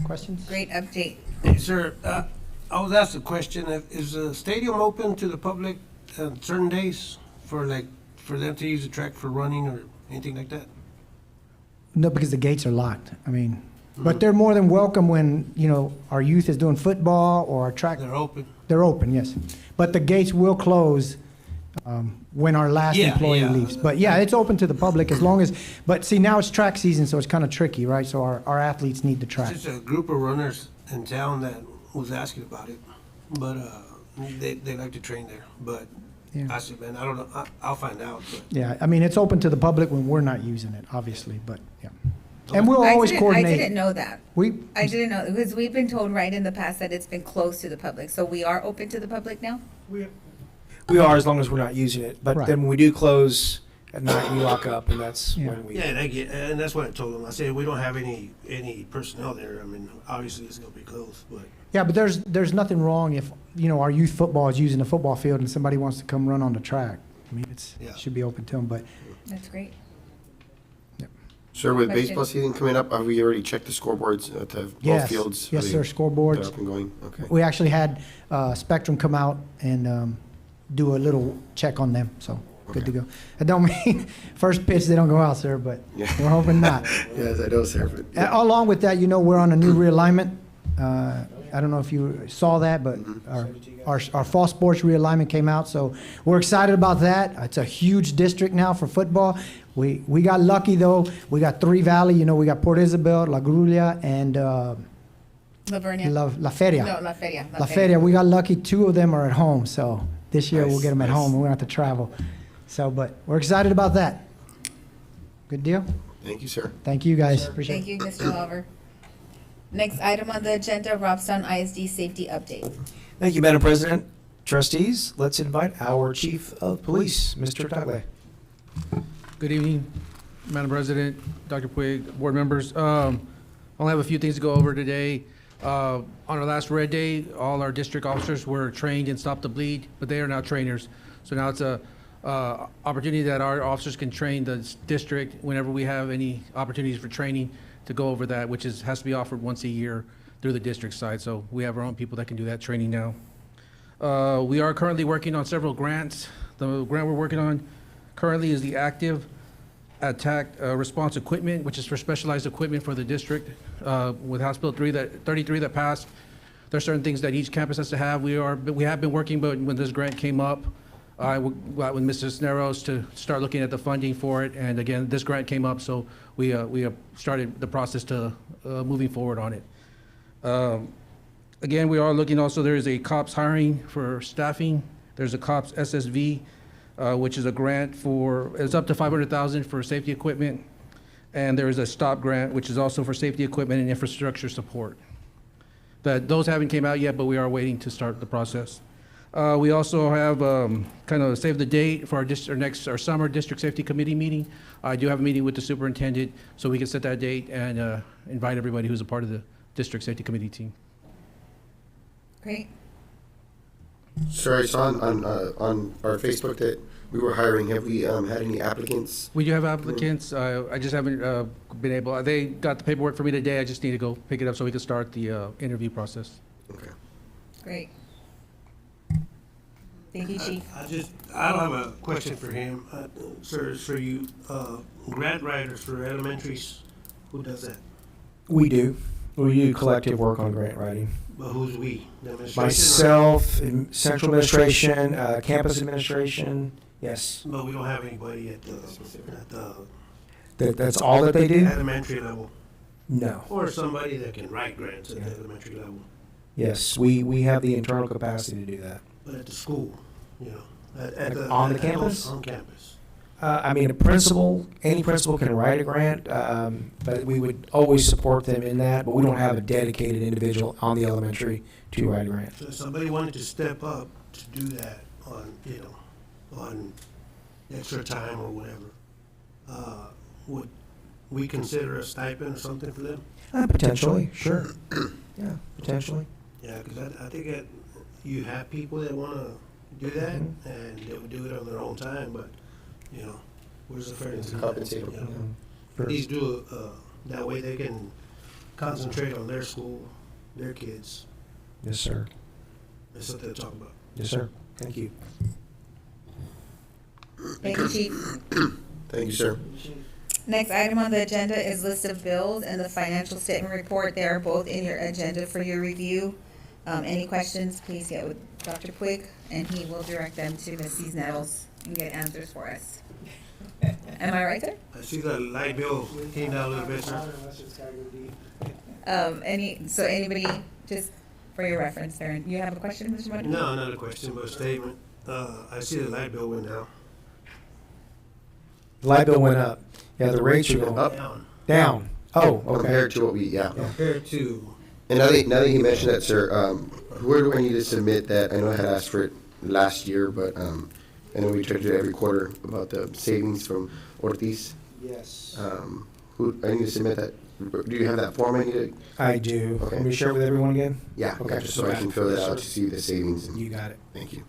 Questions? Great update. Hey, sir, I was asked a question. Is the stadium open to the public on certain days for them to use the track for running or anything like that? No, because the gates are locked. But they're more than welcome when, our youth is doing football or our track. They're open? They're open, yes. But the gates will close when our last employee leaves. But yeah, it's open to the public as long as, but see, now it's track season, so it's kind of tricky, right? So our athletes need the track. It's just a group of runners in town that was asking about it, but they like to train there. But Yeah. I said, man, I don't know. I'll find out. But. Yeah, it's open to the public when we're not using it, obviously, but yeah. And we'll always coordinate. I didn't know that. I didn't know, because we've been told right in the past that it's been closed to the public. So we are open to the public now? We are, as long as we're not using it. But Right. then when we do close at night, we lock up, and that's when we. Yeah, and that's what I told them. I said we don't have any personnel there. Obviously it's gonna be closed, but. Yeah, but there's nothing wrong if, our youth football is using the football field and somebody wants to come run on the track. It should be open to them, but. That's great. Sir, with Question. baseball season coming up, have we already checked the scoreboards at both Yes. fields? Yes, Are sir, they- scoreboards. They're up and going, okay. We actually had Spectrum come out and do a little check on them, so good to go. I don't mean, first pitch, they don't go out, sir, but Yeah. we're hoping not. Yes, I know, sir. But, Along with that, we're on a new realignment. I don't know if you saw that, but our fall sports realignment came out, so we're excited about that. It's a huge district now for football. We got lucky, though. We got 3 Valley, we got Port Isabel, La Grulla, and Lavernia. La Feria. No, La Feria. La Feria, we got lucky. 2 of them are at home, so this year we'll Nice, get them at nice. home. We won't have to travel. So, but we're excited about that. Good deal. Thank you, sir. Thank you, guys. Appreciate it. Thank you, Mr. Oliver. Next item on the agenda, Robstown ISD safety update. Thank you, Madam President. Trustees, let's invite our Chief of Police, Mr. Tagle. Good evening, Madam President, Dr. Puig, board members. I only have a few things to go over today. On our last red day, all our district officers were trained in Stop the Bleed, but they are now trainers. So now it's a opportunity that our officers can train the district whenever we have any opportunities for training to go over that, which has to be offered once a year through the district side. So we have our own people that can do that training now. We are currently working on several grants. The grant we're working on currently is the Active attack response equipment, which is for specialized equipment for the district. With House Bill 33 that passed, there are certain things that each campus has to have. We have been working, but when this grant came up, I got with Mr. Cisneros to start looking at the funding for it. And again, this grant came up, so we started the process to moving forward on it. Again, we are looking also, there is a COPS hiring for staffing. There's a COPS SSV, which is a grant it's up to $500,000 for safety equipment. And there is a STOP grant, which is also for safety equipment and infrastructure support. Those haven't came out yet, but we are waiting to start the process. We also have kind of save the date for our summer district safety committee meeting. I do have a meeting with the superintendent, so we can set that date and invite everybody who's a part of the district safety committee team. Great. Sir, I saw on our Facebook that we were hiring. Have we had any applicants? We do have applicants. I just haven't been able. They got the paperwork for me today. I just need to go pick it up so we can start the interview process. Okay. Great. Thank you, Chief. I don't have a question for him. Sir, you grant writers for elementaries, who does that? We do. We do collective work on grant writing. But who's we? The administration or- Myself, central administration, campus administration, yes. But we don't have anybody at the That's all that they do? elementary level. No. Or somebody that can write grants at the elementary level. Yes, we have the internal capacity to do that. But at the school, you know, On the campus? On campus. I mean, any principal can write a grant, but we would always support them in that, but we don't have a dedicated individual on the elementary to write a grant. So if somebody wanted to step up to do that on, on extra time or whatever, would we consider a stipend or something for them? Potentially, sure. Yeah, potentially. Yeah, because I think that you have people that want to do that, Mm-hmm. and they would do it on their own time, but, where's the fairness? It's compensated. Sure. Please do, that way they can concentrate on their school, their kids. Yes, sir. That's what they're talking about. Yes, sir. Thank you. Thank you, Chief. Thank you, sir. Next item on the agenda is list of bills and the financial statement report. They are both in your agenda for your review. Any questions, please get with Dr. Puig, and he will direct them to Ms. Cisneros and get answers for us. Am I right there? I see the light bill came down a little bit, sir. Anybody, just for your reference there, you have a question, Mr. Martin? No, not a question, but a statement. I see the light bill went down. Light bill went up. Yeah, the rates are going Up. down. Oh, okay. Compared to what Compared to, And now that you mentioned that, sir, where do I need to submit that? I know I had asked for it last year, but I know we try to do it every quarter about the savings from Ortiz. Yes. Who I need to submit that? Do you have that form I need to? I do. Okay. Let me share it with everyone again? Yeah, Okay. just so I can fill that out to see the savings. You got it. Thank you.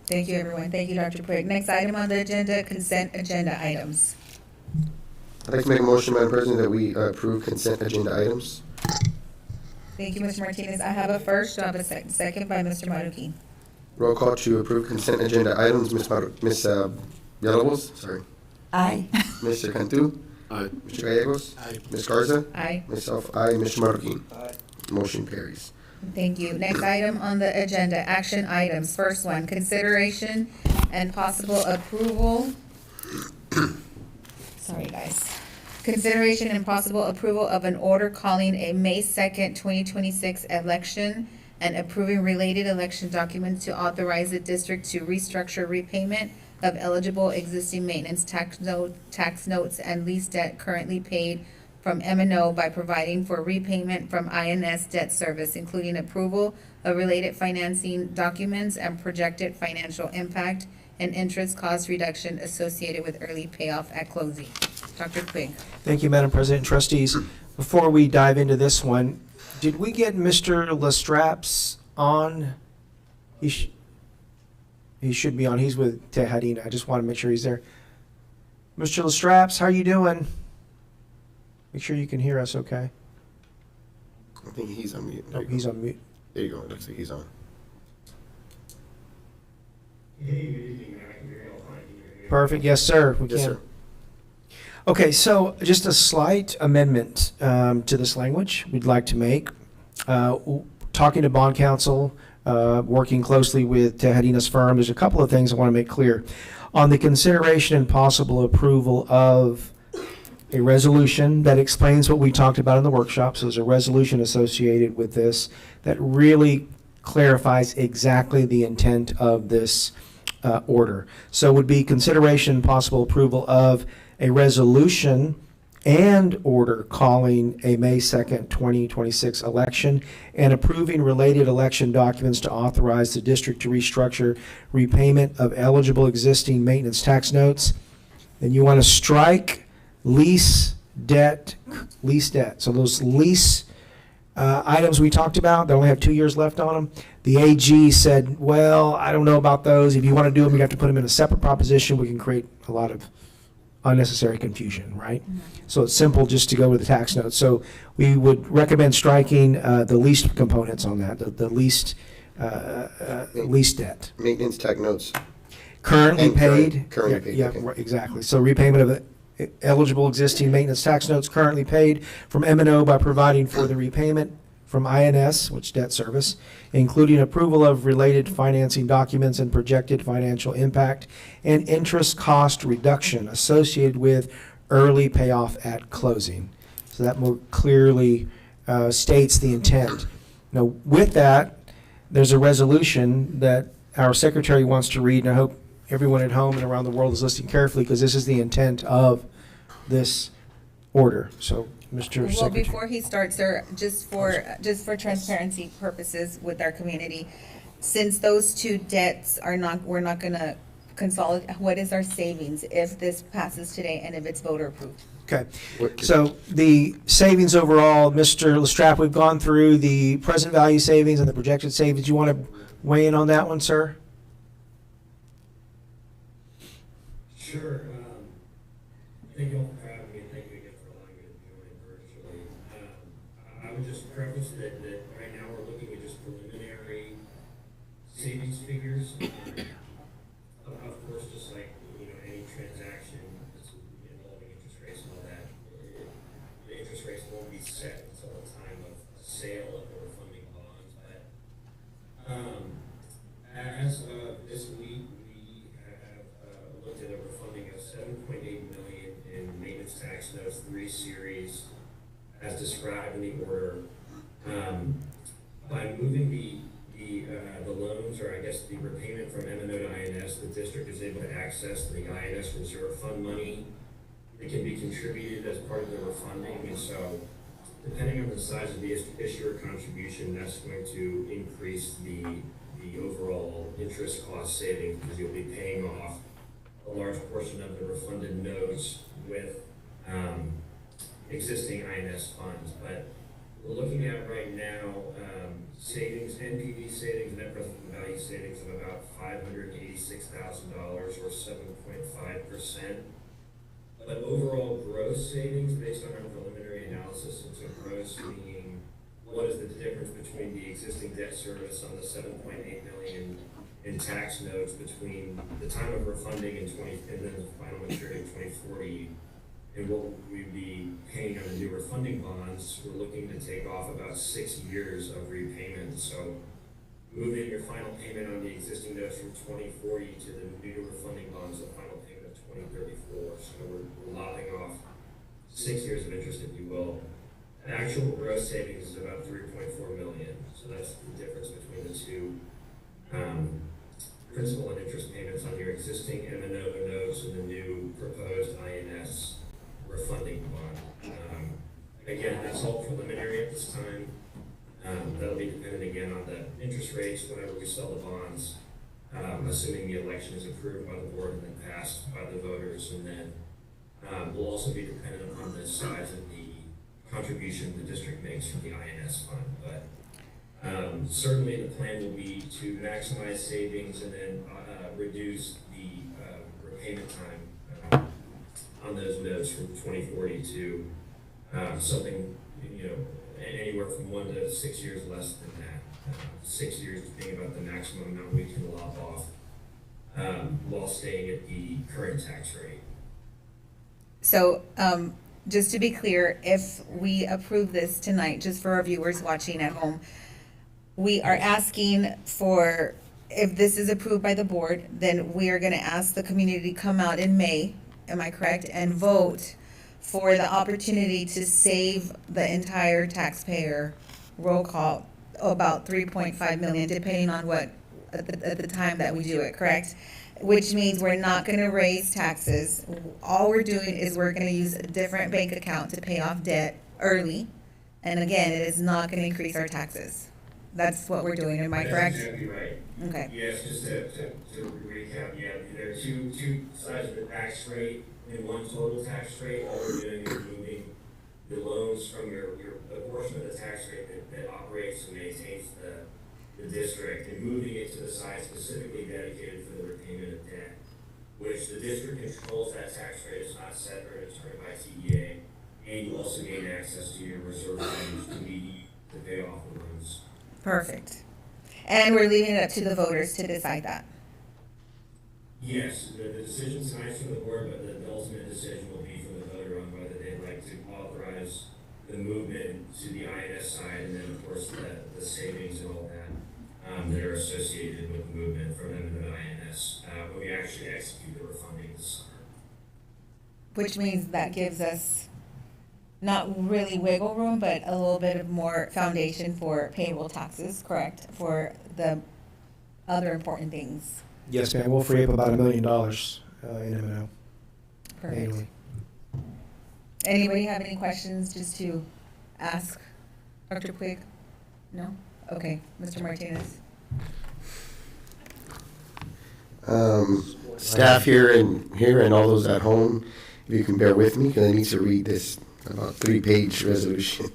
Thank you, everyone. Thank you, Dr. Puig. Next item on the agenda, consent agenda items. I'd like to make a motion, Madam President, that we approve consent agenda items. Thank you, Mr. Martinez. I have a first, I have a second. Second by Mr. Marroquin. Roll call to approve consent agenda items. Ms. Villalobos, sorry. Aye. Mr. Cantu. Aye. Mr. Gallegos. Aye. Ms. Garza. Aye. Myself, aye. Mr. Marroquin. Aye. Motion carries. Thank you. Next item on the agenda, action items. First one, consideration and possible approval. Sorry, guys. Consideration and possible approval of an order calling a May 2nd, 2026 election and approving related election documents to authorize the district to restructure repayment of eligible existing maintenance tax notes and lease debt currently paid from M&O by providing for repayment from INS debt service, including approval of related financing documents and projected financial impact and interest cost reduction associated with early payoff at closing. Dr. Puig. Thank you, Madam President. Trustees, before we dive into this one, did we get Mr. Lestraps on? He should be on. He's with Tejadina. I just want to make sure he's there. Mr. Lestraps, how are you doing? Make sure you can hear us okay. I think he's on mute. Oh, he's on mute. There you go. It looks like he's on. Perfect. Yes, sir. We Yes, can. sir. Okay, so just a slight amendment to this language we'd like to make. Talking to bond counsel, working closely with Tejadina's firm, there's a couple of things I want to make clear. On the consideration and possible approval of a resolution that explains what we talked about in the workshop, so there's a resolution associated with this that really clarifies exactly the intent of this order. So it would be consideration and possible approval of a resolution and order calling a May 2nd, 2026 election and approving related election documents to authorize the district to restructure repayment of eligible existing maintenance tax notes. And you want to strike lease debt. So those lease items we talked about, they only have 2 years left on them. The AG said, well, I don't know about those. If you want to do them, you have to put them in a separate proposition. We can create a lot of unnecessary confusion, right? So it's simple just to go with the tax notes. So we would recommend striking the least components on that, the least debt. Maintenance tax notes. Currently And paid. currently paid, Yeah, okay. right, exactly. So repayment of eligible existing maintenance tax notes currently paid from M&O by providing for the repayment from INS, which debt service, including approval of related financing documents and projected financial impact and interest cost reduction associated with early payoff at closing. So that more clearly states the intent. Now, with that, there's a resolution that our secretary wants to read, and I hope everyone at home and around the world is listening carefully, because this is the intent of this order. So, Mr. Well, Secretary. before he starts, sir, just for transparency purposes with our community, since those two debts are not, we're not gonna consolidate, what is our savings if this passes today and if it's voter approved? Okay, so the savings overall, Mr. Lestrap, we've gone through the present value savings and the projected savings. You want to weigh in on that one, sir? Sure. Thank you all for having me, and thank you again for allowing me to join virtually. I would just preface that right now we're looking at just preliminary savings figures. Of course, just like, any transaction that's involving interest rates and all that, the interest rates won't be set until the time of sale of the refunding bonds. But as of this week, we have looked at a refunding of $7.8 million in maintenance tax notes, 3 series, as described in the order. By moving the loans, or I guess the repayment from M&O to INS, the district is able to access the INS reserve fund money. It can be contributed as part of the refunding, and so depending on the size of the issuer contribution, that's going to increase the overall interest cost savings, because you'll be paying off a large portion of the refunded notes with existing INS funds. But we're looking at right now savings, NPV savings, net present value savings of about $586,000 or 7.5%. But overall gross savings, based on our preliminary analysis, and so gross meaning what is the difference between the existing debt service on the $7.8 million in tax notes between the time of refunding and then the final maturity in 2040, and what we'd be paying on the new refunding bonds. We're looking to take off about 6 years of repayment. So moving your final payment on the existing notes from 2040 to the new refunding bonds, the final payment of 2034. So we're lopping off 6 years of interest, if you will. The actual gross savings is about $3.4 million. So that's the difference between the two principal and interest payments on your existing M&O notes and the new proposed INS refunding bond. Again, that's all preliminary at this time. That'll be dependent again on the interest rates whenever we sell the bonds, assuming the election is approved by the board and then passed by the voters. And then we'll also be dependent on the size of the contribution the district makes from the INS fund. But certainly the plan will be to maximize savings and then reduce the repayment time on those notes from 2040 to something, anywhere from 1 to 6 years less than that. 6 years being about the maximum amount we can lop off while staying at the current tax rate. So, just to be clear, if we approve this tonight, just for our viewers watching at home, we are asking for, if this is approved by the board, then we are gonna ask the community to come out in May, am I correct? And vote for the opportunity to save the entire taxpayer roll call, about 3.5 million, depending on what, at the time that we do it, correct? Which means we're not gonna raise taxes. All we're doing is we're gonna use a different bank account to pay off debt early. And again, it is not gonna increase our taxes. That's what we're doing, am I correct? That's exactly right. Okay, Yes, just to recap, yeah, there are two sides of the tax rate and one total tax rate. All we're doing is moving the loans from the portion of the tax rate that operates and maintains the district, and moving it to the side specifically dedicated for the repayment of debt, which the district controls. That tax rate is not set or determined by TEA, and you also gain access to your reserve funds to pay off the loans. perfect. And we're leaving it up to the voters to decide that. Yes, the decision tonight's from the board, but the ultimate decision will be from the voter on whether they'd like to authorize the movement to the INS side, and then of course the savings and all that that are associated with the movement from them to the INS when we actually execute the refunding this summer. Which means that gives us not really wiggle room, but a little bit of more foundation for payable taxes, correct? For the other important things. Yes, ma'am, we'll free up about $1 million in M&O Perfect. annually. Anybody have any questions just to ask Dr. Puig? No? Okay, Mr. Martinez. Staff here and all those at home, if you can bear with me, because I need to read this about 3-page resolution.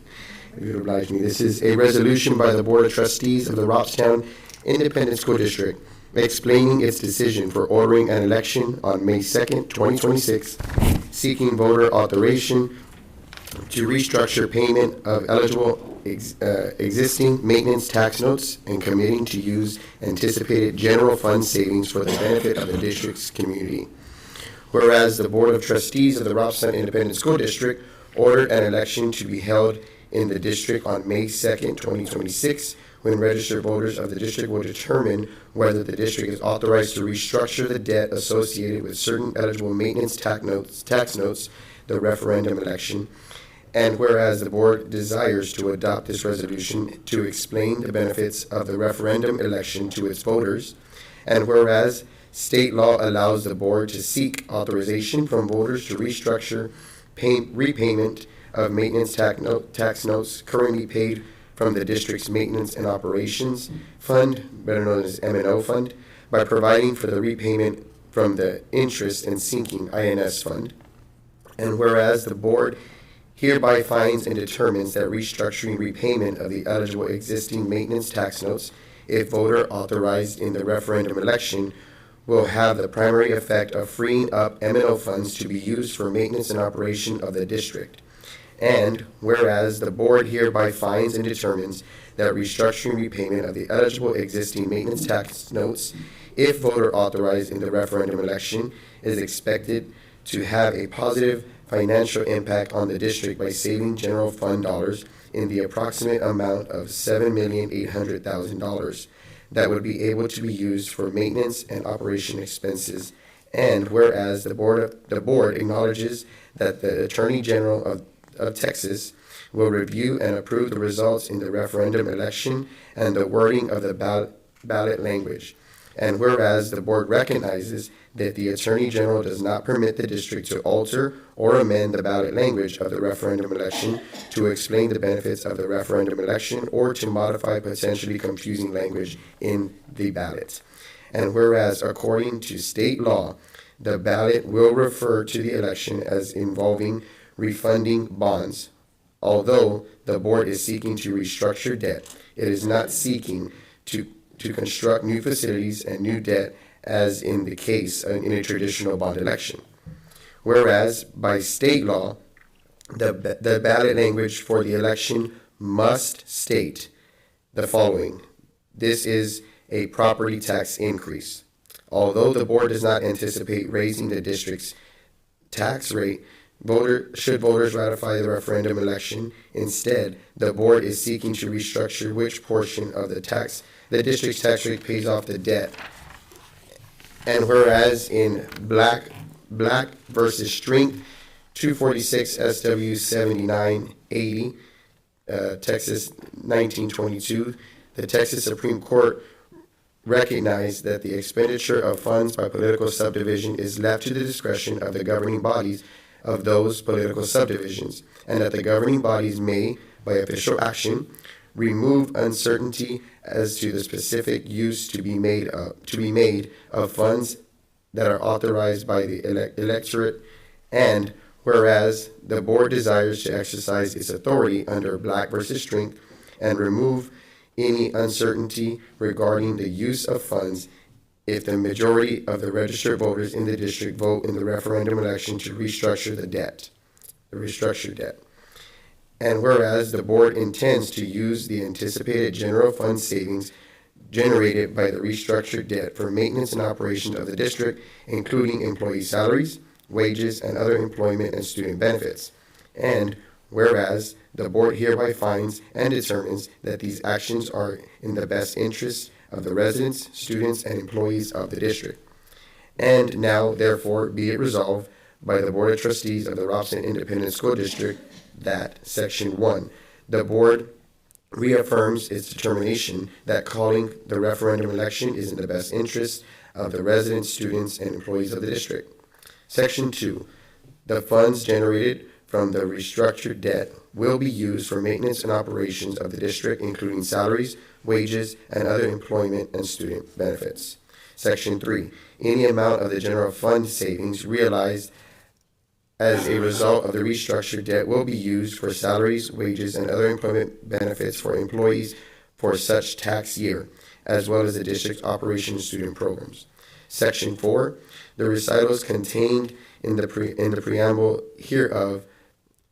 If you'd oblige me. This is a resolution by the Board of Trustees of the Robstown Independent School District explaining its decision for ordering an election on May 2nd, 2026, seeking voter authorization to restructure payment of eligible existing maintenance tax notes and committing to use anticipated general fund savings for the benefit of the district's community. Whereas the Board of Trustees of the Robstown Independent School District ordered an election to be held in the district on May 2nd, 2026, when registered voters of the district will determine whether the district is authorized to restructure the debt associated with certain eligible maintenance tax notes, the referendum election. And whereas the board desires to adopt this resolution to explain the benefits of the referendum election to its voters, and whereas state law allows the board to seek authorization from voters to restructure repayment of maintenance tax notes currently paid from the district's Maintenance and Operations Fund, better known as M&O Fund, by providing for the repayment from the Interest and Sinking INS Fund. And whereas the board hereby finds and determines that restructuring repayment of the eligible existing maintenance tax notes, if voter authorized in the referendum election, will have the primary effect of freeing up M&O funds to be used for maintenance and operation of the district. And whereas the board hereby finds and determines that restructuring repayment of the eligible existing maintenance tax notes, if voter authorized in the referendum election, is expected to have a positive financial impact on the district by saving general fund dollars in the approximate amount of $7,800,000 that would be able to be used for maintenance and operation expenses. And whereas the board acknowledges that the Attorney General of Texas will review and approve the results in the referendum election and the wording of the ballot language. And whereas the board recognizes that the Attorney General does not permit the district to alter or amend the ballot language of the referendum election to explain the benefits of the referendum election or to modify potentially confusing language in the ballot. And whereas according to state law, the ballot will refer to the election as involving refunding bonds. Although the board is seeking to restructure debt, it is not seeking to construct new facilities and new debt as in the case in a traditional bond election. Whereas by state law, the ballot language for the election must state the following. This is a property tax increase. Although the board does not anticipate raising the district's tax rate Should voters ratify the referendum election, instead, the board is seeking to restructure which portion of the district's tax rate pays off the debt. And whereas in Black versus Strink, 246 SW 7980, Texas 1922, the Texas Supreme Court recognized that the expenditure of funds by political subdivision is left to the discretion of the governing bodies of those political subdivisions, and that the governing bodies may, by official action, remove uncertainty as to the specific use to be made of funds that are authorized by the electorate. And whereas the board desires to exercise its authority under Black versus Strink and remove any uncertainty regarding the use of funds if the majority of the registered voters in the district vote in the referendum election to restructure the restructured debt. And whereas the board intends to use the anticipated general fund savings generated by the restructured debt for maintenance and operation of the district, including employee salaries, wages, and other employment and student benefits. And whereas the board hereby finds and determines that these actions are in the best interest of the residents, students, and employees of the district. And now, therefore, be it resolved by the Board of Trustees of the Robson Independent School District that, Section 1, the board reaffirms its determination that calling the referendum election is in the best interest of the residents, students, and employees of the district. Section 2, the funds generated from the restructured debt will be used for maintenance and operations of the district, including salaries, wages, and other employment and student benefits. Section 3, any amount of the general fund savings realized as a result of the restructured debt will be used for salaries, wages, and other employment benefits for employees for such tax year, as well as the district's operation and student programs. Section 4, the recitals contained in the preamble hereof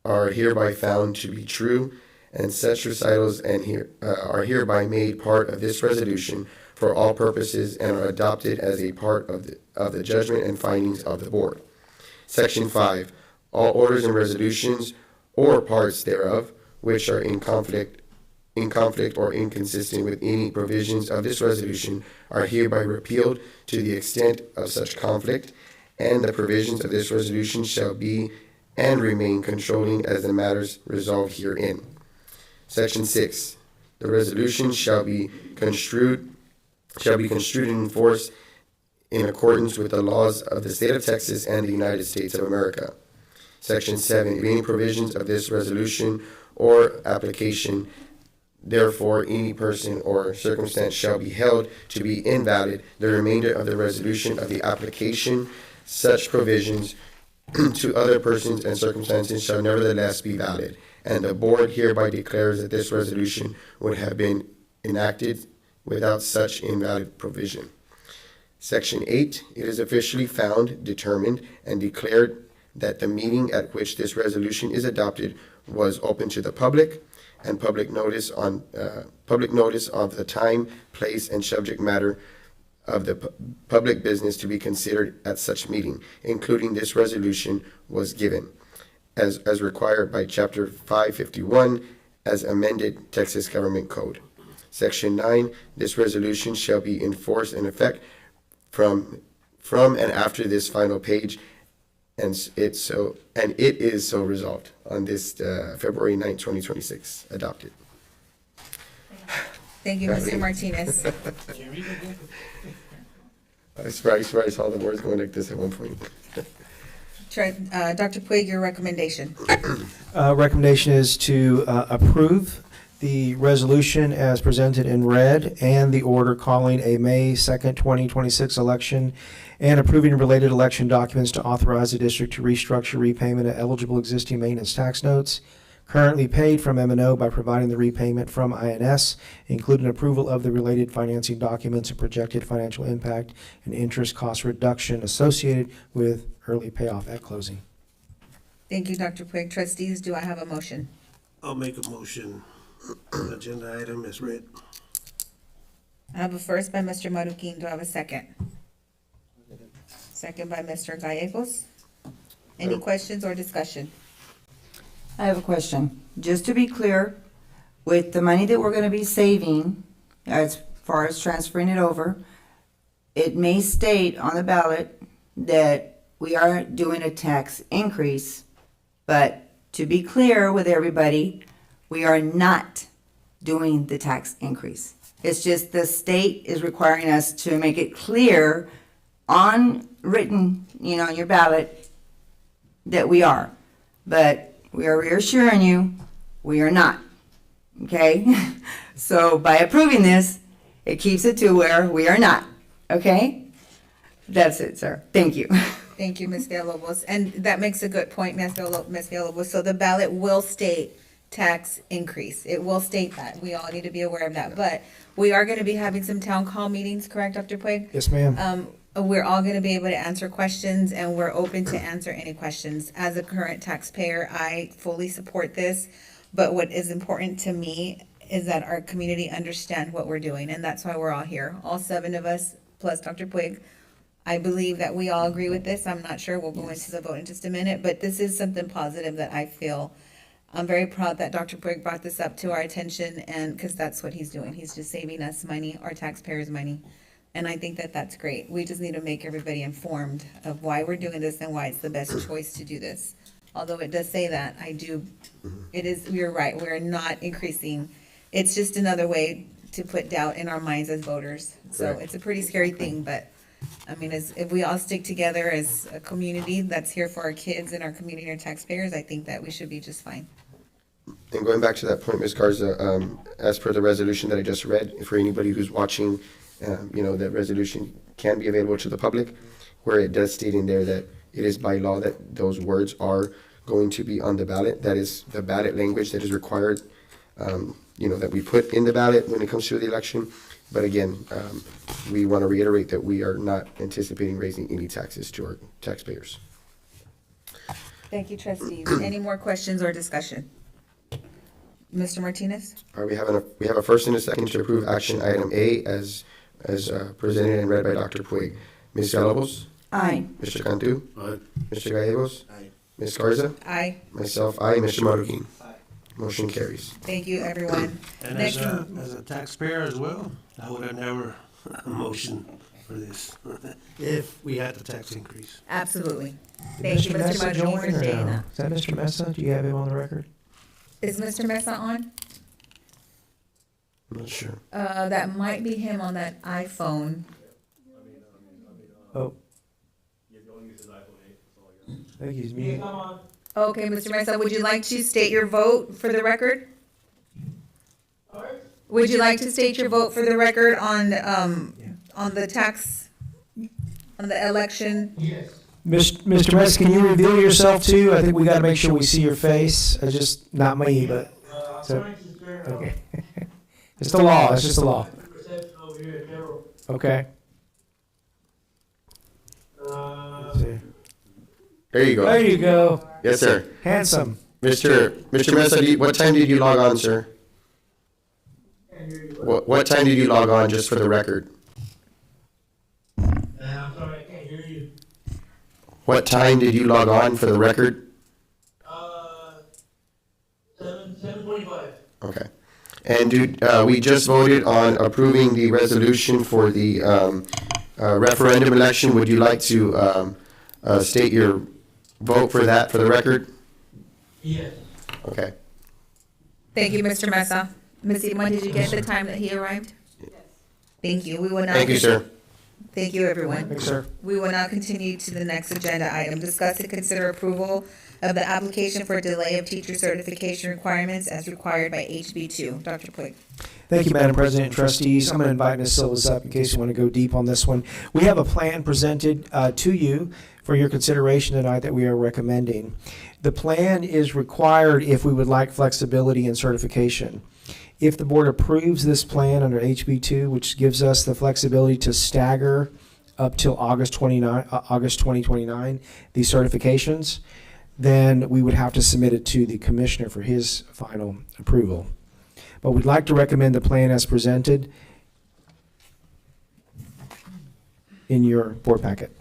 are hereby found to be true, and such recitals are hereby made part of this resolution for all purposes and are adopted as a part of the judgment and findings of the board. Section 5, all orders and resolutions or parts thereof which are in conflict or inconsistent with any provisions of this resolution are hereby repealed to the extent of such conflict, and the provisions of this resolution shall be and remain controlling as the matters resolved herein. Section 6, the resolution shall be construed and enforced in accordance with the laws of the state of Texas and the United States of America. Section 7, if any provisions of this resolution or application, therefore any person or circumstance shall be held to be invalid, the remainder of the resolution of the application, such provisions to other persons and circumstances shall nevertheless be valid, and the board hereby declares that this resolution would have been enacted without such invalid provision. Section 8, it is officially found, determined, and declared that the meeting at which this resolution is adopted was open to the public, and public notice of the time, place, and subject matter of the public business to be considered at such meeting, including this resolution, was given, as required by Chapter 551, as amended Texas Government Code. Section 9, this resolution shall be enforced in effect from and after this final page, and it is so resolved on this February 9, 2026, adopted. Thank you, Mr. Martinez. I swear I saw the words going like this at one point. Dr. Puig, your recommendation. Recommendation is to approve the resolution as presented in red and the order calling a May 2nd, 2026 election and approving related election documents to authorize the district to restructure repayment of eligible existing maintenance tax notes currently paid from M&O by providing the repayment from INS, including approval of the related financing documents and projected financial impact and interest cost reduction associated with early payoff at closing. Thank you, Dr. Puig. Trustees, do I have a motion? I'll make a motion. Agenda item is read. I have a first by Mr. Marroquin. Do I have a second? Second by Mr. Gallegos. Any questions or discussion? I have a question. Just to be clear, with the money that we're gonna be saving, as far as transferring it over, it may state on the ballot that we are doing a tax increase, but to be clear with everybody, we are not doing the tax increase. It's just the state is requiring us to make it clear on written, on your ballot, that we are. But we are reassuring you, we are not. Okay? So by approving this, it keeps it to where we are not. Okay? That's it, sir. Thank you. Thank you, Ms. Villalobos. And that makes a good point, Ms. Villalobos. So the ballot will state tax increase. It will state that. We all need to be aware of that. But we are going to be having some town hall meetings, correct, Dr. Puig? Yes, ma'am. We're all going to be able to answer questions, and we're open to answer any questions. As a current taxpayer, I fully support this. But what is important to me is that our community understand what we're doing, and that's why we're all here. All 7 of us, plus Dr. Puig. I believe that we all agree with this. I'm not sure. We'll go into the vote in just a minute, but this is something positive that I feel. I'm very proud that Dr. Puig brought this up to our attention, and because that's what he's doing. He's just saving us money, our taxpayers' money. And I think that that's great. We just need to make everybody informed of why we're doing this and why it's the best choice to do this. Although it does say that, you're right, we're not increasing. It's just another way to put doubt in our minds as voters. So it's a pretty scary thing, but I mean, if we all stick together as a community that's here for our kids and our community and our taxpayers, I think that we should be just fine. And going back to that point, Ms. Garza, as per the resolution that I just read, for anybody who's watching, that resolution can be available to the public, where it does state in there that it is by law that those words are going to be on the ballot. That is the ballot language that is required, that we put in the ballot when it comes to the election. But again, we want to reiterate that we are not anticipating raising any taxes to our taxpayers. Thank you, trustees. Any more questions or discussion? Mr. Martinez? All right, we have a first and a second to approve action item A as presented and read by Dr. Puig. Ms. Villalobos? Aye. Mr. Cantu? Aye. Mr. Gallegos? Aye. Ms. Garza? Aye. Myself, aye. Mr. Marroquin? Motion carries. Thank you, everyone. And Next, as a taxpayer as well, I would have never motioned for this if we had the tax increase. absolutely. Thank you, Mr. Marroquin, for stating that. Is that Mr. Mesa? Do you have him on the record? Is Mr. Mesa on? I'm not sure. That might be him on that iPhone. Oh. I think he's muted. Okay, Mr. Mesa, would you like to state your vote for the record? Would you like to state your vote for the record on the tax, on the election? Yes. Mr. Mesa, can you reveal yourself too? I think we got to make sure we see your face. Just not me, but. Okay. It's the law. It's just the law. Okay. There you go. There you go. Yes, sir. Handsome. Mr. Mesa, what time did you log on, sir? What time did you log on, just for the record? I'm sorry, I can't hear you. What time did you log on, for the record? 7:45. Okay. And we just voted on approving the resolution for the referendum election. Would you like to state your vote for that, for the record? Yes. Okay. Thank you, Mr. Mesa. Ms. Simon, did you get the time that he arrived? Thank you. We will now. Thank you, sir. Thank you, everyone. Thanks, sir. We will now continue to the next agenda item. Discuss and consider approval of the application for delay of teacher certification requirements as required by HB2. Dr. Puig. Thank you, Madam President and trustees. I'm going to invite Ms. Silvas up in case you want to go deep on this one. We have a plan presented to you for your consideration tonight that we are recommending. The plan is required if we would like flexibility in certification. If the board approves this plan under HB2, which gives us the flexibility to stagger up till August 2029, these certifications, then we would have to submit it to the commissioner for his final approval. But we'd like to recommend the plan as presented in your board packet.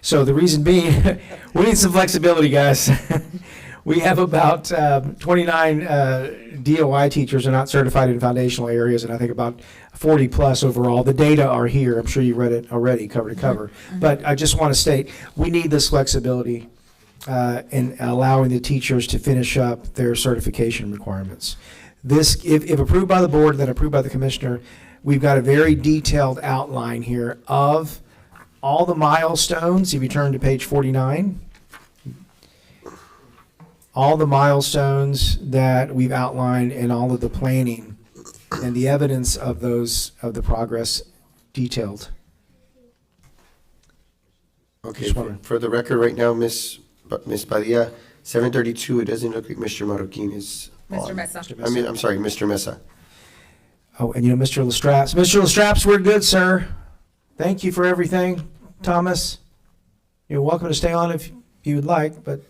So the reason being, we need some flexibility, guys. We have about 29 DOI teachers are not certified in foundational areas, and I think about 40 plus overall. The data are here. I'm sure you read it already, cover to cover. But I just want to state, we need this flexibility in allowing the teachers to finish up their certification requirements. This, if approved by the board, then approved by the commissioner, we've got a very detailed outline here of all the milestones. If you turn to page 49, all the milestones that we've outlined and all of the planning and the evidence of those, of the progress detailed. Okay, Just wondering. for the record right now, Miss Padilla, 7:32, it doesn't look like Mr. Marroquin is Mr. on. Mesa. I mean, I'm sorry, Mr. Mesa. Oh, and you know, Mr. Lestraps. Mr. Lestraps, we're good, sir. Thank you for everything, Thomas. You're welcome to stay on if you would like, but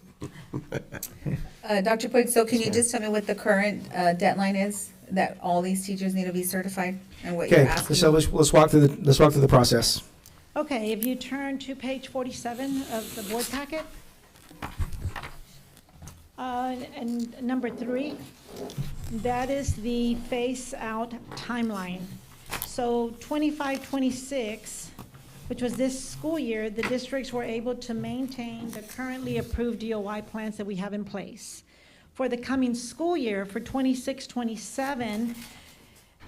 Dr. Puig, so can you just tell me what the current deadline is that all these teachers need to be certified and what you're okay. asking? So let's walk through the process. Okay, if you turn to page 47 of the board packet, and number 3, that is the phase-out timeline. So 25-26, which was this school year, the districts were able to maintain the currently approved DOI plans that we have in place. For the coming school year, for 26-27,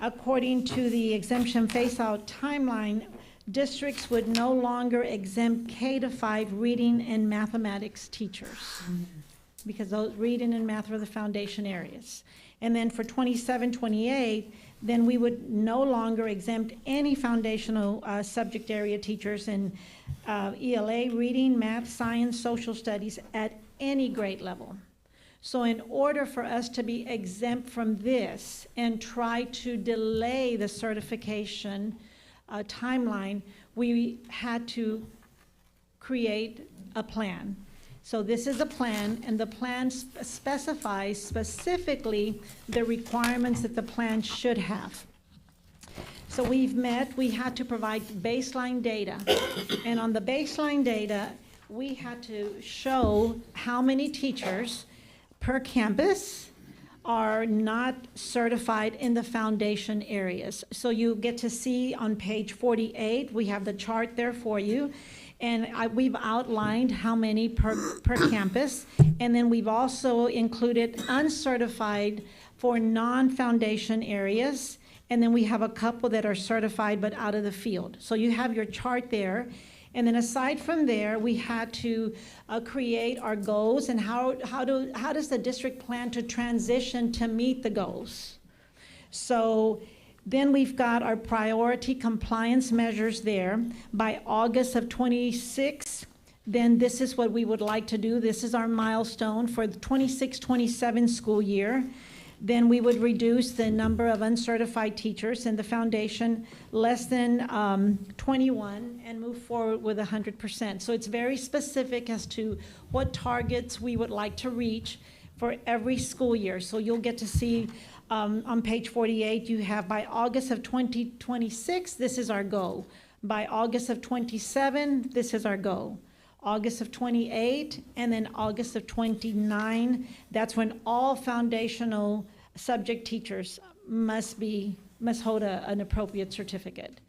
according to the exemption phase-out timeline, districts would no longer exempt K-5 reading and mathematics teachers, because those reading and math are the foundation areas. And then for 27-28, then we would no longer exempt any foundational subject area teachers in ELA, reading, math, science, social studies at any grade level. So in order for us to be exempt from this and try to delay the certification timeline, we had to create a plan. So this is a plan, and the plan specifies specifically the requirements that the plan should have. So we had to provide baseline data. And on the baseline data, we had to show how many teachers per campus are not certified in the foundation areas. So you get to see on page 48, we have the chart there for you. And we've outlined how many per campus. And then we've also included uncertified for non-foundation areas. And then we have a couple that are certified but out of the field. So you have your chart there. And then aside from there, we had to create our goals and how does the district plan to transition to meet the goals. So then we've got our priority compliance measures there. By August of 26, then this is what we would like to do. This is our milestone for the 26-27 school year. Then we would reduce the number of uncertified teachers in the foundation less than 21 and move forward with 100%. So it's very specific as to what targets we would like to reach for every school year. So you'll get to see on page 48, you have by August of 2026, this is our goal. By August of 27, this is our goal. August of 28, and then August of 29, that's when all foundational subject teachers must hold an appropriate certificate.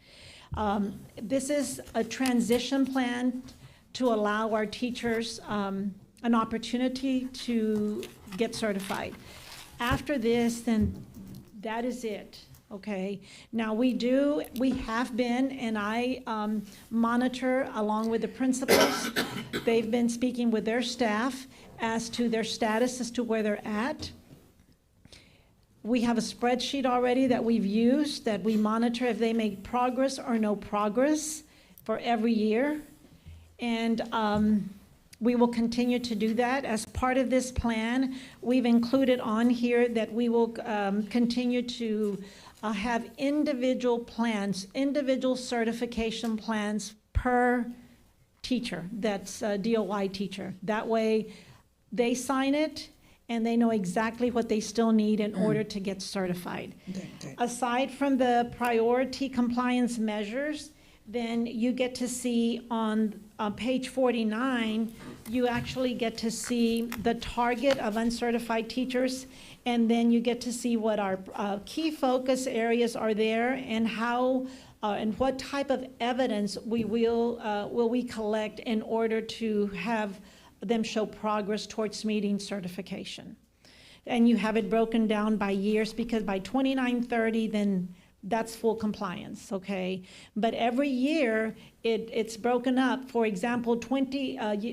This is a transition plan to allow our teachers an opportunity to get certified. After this, then that is it. Okay, now we have been, and I monitor along with the principals. They've been speaking with their staff as to their status, as to where they're at. We have a spreadsheet already that we've used that we monitor if they make progress or no progress for every year. And we will continue to do that. As part of this plan, we've included on here that we will continue to have individual plans, individual certification plans per teacher, that's a DOI teacher. That way they sign it and they know exactly what they still need in order to get certified. Aside from the priority compliance measures, then you get to see on page 49, you actually get to see the target of uncertified teachers, and then you get to see what our key focus areas are there and how and what type of evidence we will we collect in order to have them show progress towards meeting certification. And you have it broken down by years, because by 2930, then that's full compliance, okay? But every year, it's broken up. For example,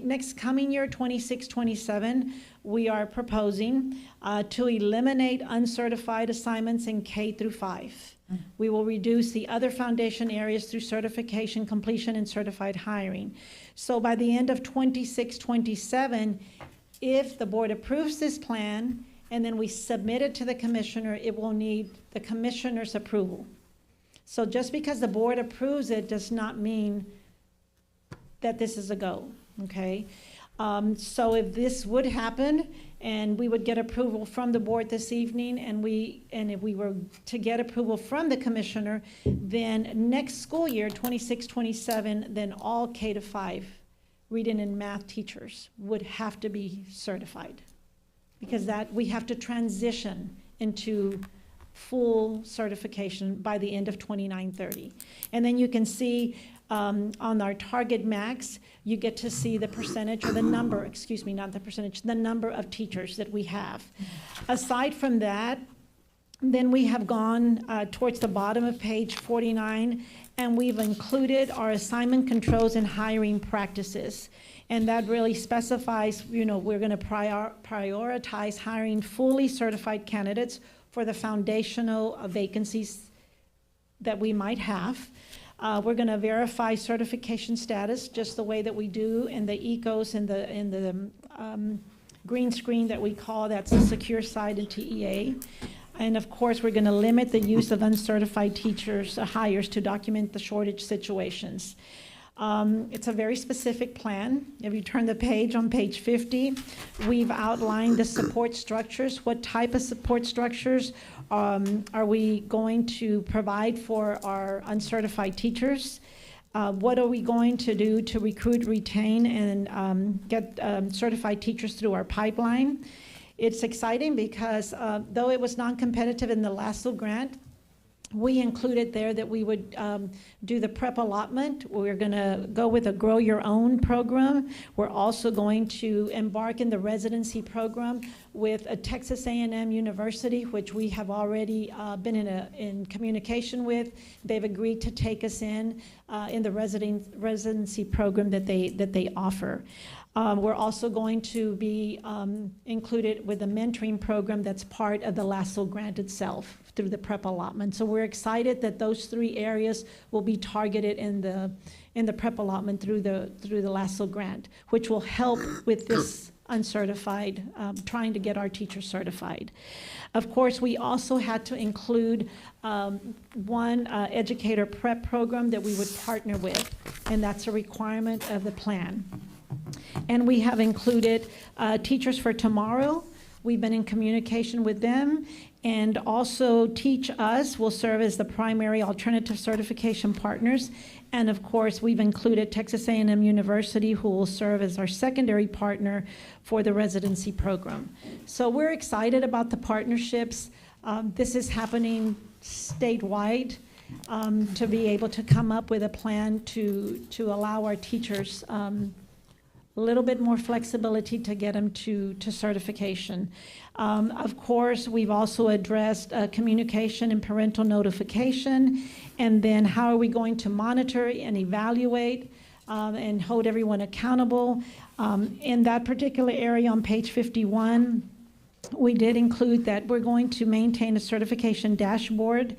next coming year, 26-27, we are proposing to eliminate uncertified assignments in K through 5. We will reduce the other foundation areas through certification, completion, and certified hiring. So by the end of 26-27, if the board approves this plan, and then we submit it to the commissioner, it will need the commissioner's approval. So just because the board approves it does not mean that this is a go, okay? So if this would happen, and we would get approval from the board this evening, and if we were to get approval from the commissioner, then next school year, 26-27, then all K-5 reading and math teachers would have to be certified, because that we have to transition into full certification by the end of 29-30. And then you can see on our target max, you get to see the percentage, or the number, excuse me, not the percentage, the number of teachers that we have. Aside from that, then we have gone towards the bottom of page 49, and we've included our assignment controls and hiring practices. And that really specifies, you know, we're going to prioritize hiring fully certified candidates for the foundational vacancies that we might have. We're going to verify certification status just the way that we do in the ECOS and the green screen that we call, that's the secure side in TEA. And of course, we're going to limit the use of uncertified teachers hires to document the shortage situations. It's a very specific plan. If you turn the page on page 50, we've outlined the support structures. What type of support structures are we going to provide for our uncertified teachers? What are we going to do to recruit, retain, and get certified teachers through our pipeline? It's exciting because though it was non-competitive in the LASSO grant, we included there that we would do the prep allotment. We're going to go with a Grow Your Own program. We're also going to embark in the residency program with a Texas A&M University, which we have already been in communication with. They've agreed to take us in the residency program that they offer. We're also going to be included with a mentoring program that's part of the LASSO grant itself through the prep allotment. So we're excited that those three areas will be targeted in the prep allotment through the LASSO grant, which will help with this uncertified, trying to get our teachers certified. Of course, we also had to include one educator prep program that we would partner with, and that's a requirement of the plan. And we have included Teachers for Tomorrow. We've been in communication with them, and also Teach Us will serve as the primary alternative certification partners. And of course, we've included Texas A&M University, who will serve as our secondary partner for the residency program. So we're excited about the partnerships. This is happening statewide, to be able to come up with a plan to allow our teachers a little bit more flexibility to get them to certification. Of course, we've also addressed communication and parental notification, and then how are we going to monitor and evaluate and hold everyone accountable. In that particular area on page 51, we did include that we're going to maintain a certification dashboard.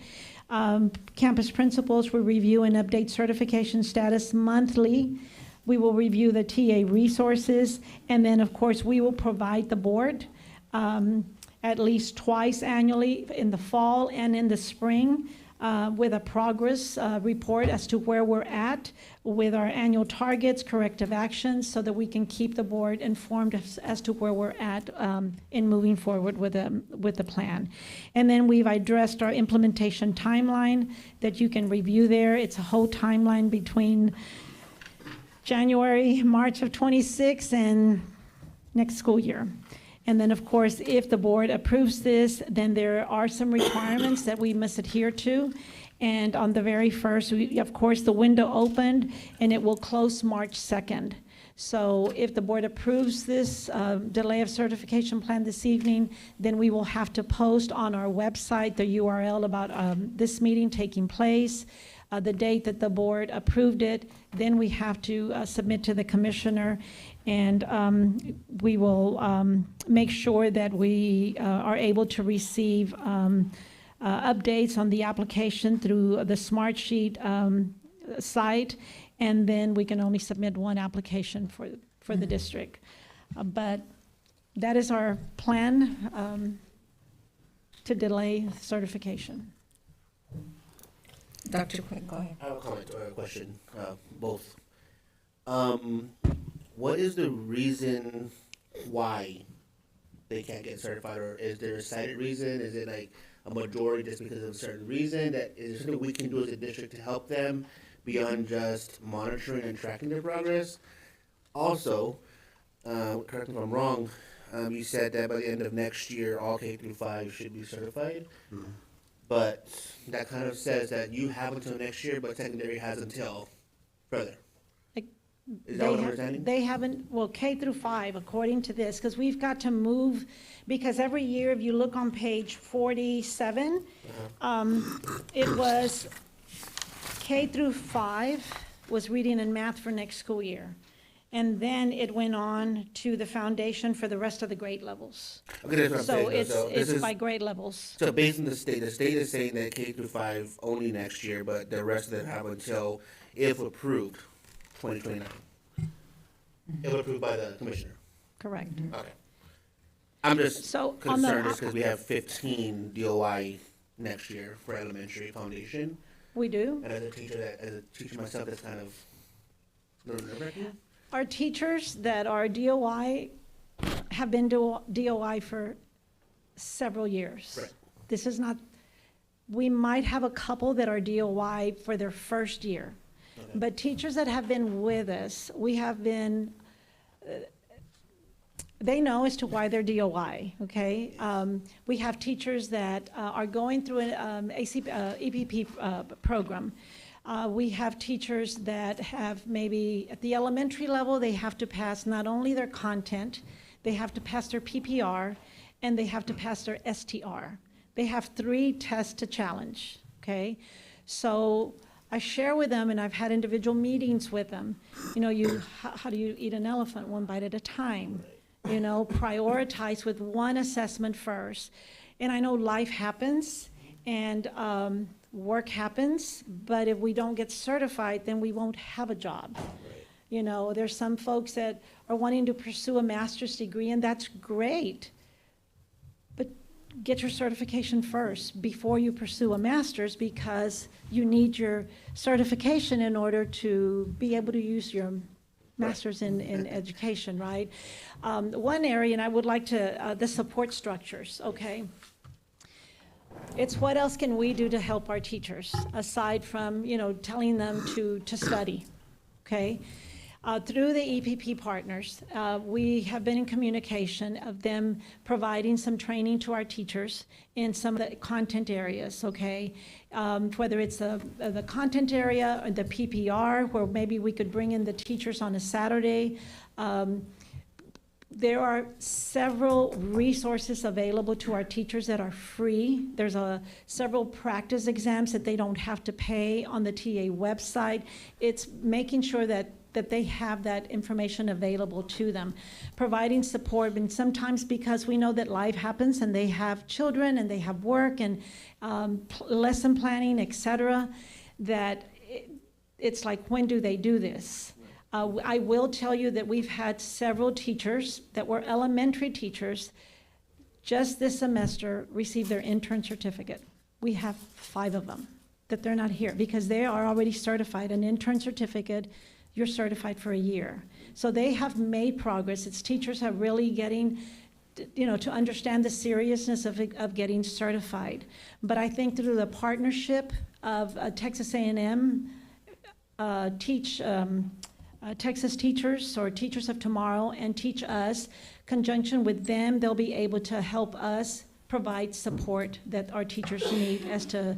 Campus principals will review and update certification status monthly. We will review the TA resources, and then, of course, we will provide the board at least twice annually in the fall and in the spring with a progress report as to where we're at with our annual targets, corrective actions, so that we can keep the board informed as to where we're at in moving forward with the plan. And then we've addressed our implementation timeline that you can review there. It's a whole timeline between January, March of 26 and next school year. And then, of course, if the board approves this, then there are some requirements that we must adhere to. And on the very first, of course, the window opened and it will close March 2nd. So if the board approves this delay of certification plan this evening, then we will have to post on our website the URL about this meeting taking place, the date that the board approved it. Then we have to submit to the commissioner, and we will make sure that we are able to receive updates on the application through the Smartsheet site, and then we can only submit one application for the district. But that is our plan to delay certification. Dr. Quinn, go ahead. I have a comment or a question, both. What is the reason why they can't get certified, or is there a cited reason? Is it like a majority just because of a certain reason? That is there something we can do as a district to help them beyond just monitoring and tracking their progress? Also, correct me if I'm wrong, you said that by the end of next year, all K through 5 should be certified. Mhm. But that kind of says that you have until next year, but secondary has until further. Is that what I'm understanding? They haven't, well, K through 5, according to this, because we've got to move, because every year, if you look on page 47, it was K through 5 was reading and math for next school year. And then it went on to the foundation for the rest of the grade levels. Okay, that's what I'm saying. So it's by grade levels. So based on the state is saying that K through 5 only next year, but the rest of them have until, if approved, 2029. If approved by the commissioner. Correct. Okay. I'm just So on the- concerned just because we have 15 DOI next year for elementary foundation. We do. And as a teacher myself, that's kind of a little nerve-wracking. Our teachers that are DOI have been DOI for several years. Right. This is not, we might have a couple that are DOI for their first year. Okay. But teachers that have been with us, we have been, they know as to why they're DOI, okay? We have teachers that are going through an EPP program. We have teachers that have maybe, at the elementary level, they have to pass not only their content, they have to pass their PPR, and they have to pass their STR. They have 3 tests to challenge, okay? So I share with them, and I've had individual meetings with them, you know, how do you eat an elephant? One bite at a time. You know, prioritize with one assessment first. And I know life happens, and work happens, but if we don't get certified, then we won't have a job. You know, there's some folks that are wanting to pursue a master's degree, and that's great. But get your certification first before you pursue a master's, because you need your certification in order to be able to use your master's in education, right? One area, and I would like to, the support structures, okay? It's what else can we do to help our teachers, aside from, you know, telling them to study, okay? Through the EPP partners, we have been in communication of them providing some training to our teachers in some of the content areas, okay? Whether it's the content area or the PPR, where maybe we could bring in the teachers on a Saturday. There are several resources available to our teachers that are free. There's several practice exams that they don't have to pay on the TA website. It's making sure that they have that information available to them, providing support, and sometimes because we know that life happens and they have children and they have work and lesson planning, etc., that it's like, when do they do this? I will tell you that we've had several teachers that were elementary teachers just this semester receive their intern certificate. We have 5 of them, that they're not here because they are already certified, an intern certificate, you're certified for a year. So they have made progress. Its teachers are really getting, to understand the seriousness of getting certified. But I think through the partnership of Texas A&M, Texas Teachers or Teachers of Tomorrow and Teach Us, conjunction with them, they'll be able to help us provide support that our teachers need as to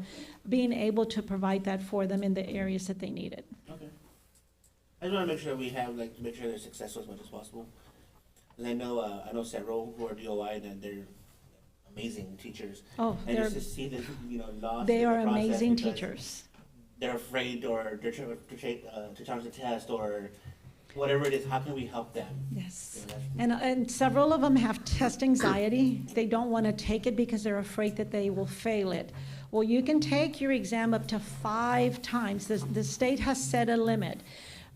being able to provide that for them in the areas that they need it. Okay. I just want to make sure we have, like, to make sure they're successful as much as possible. And I know several who are DOI and they're amazing teachers. Oh, and just to see them, lost. they in the are process amazing because teachers. they're afraid or they're trying to challenge the test or whatever it is. How can we help them? Yes. And several of them have test anxiety. They don't want to take it because they're afraid that they will fail it. Well, you can take your exam up to 5 times. The state has set a limit.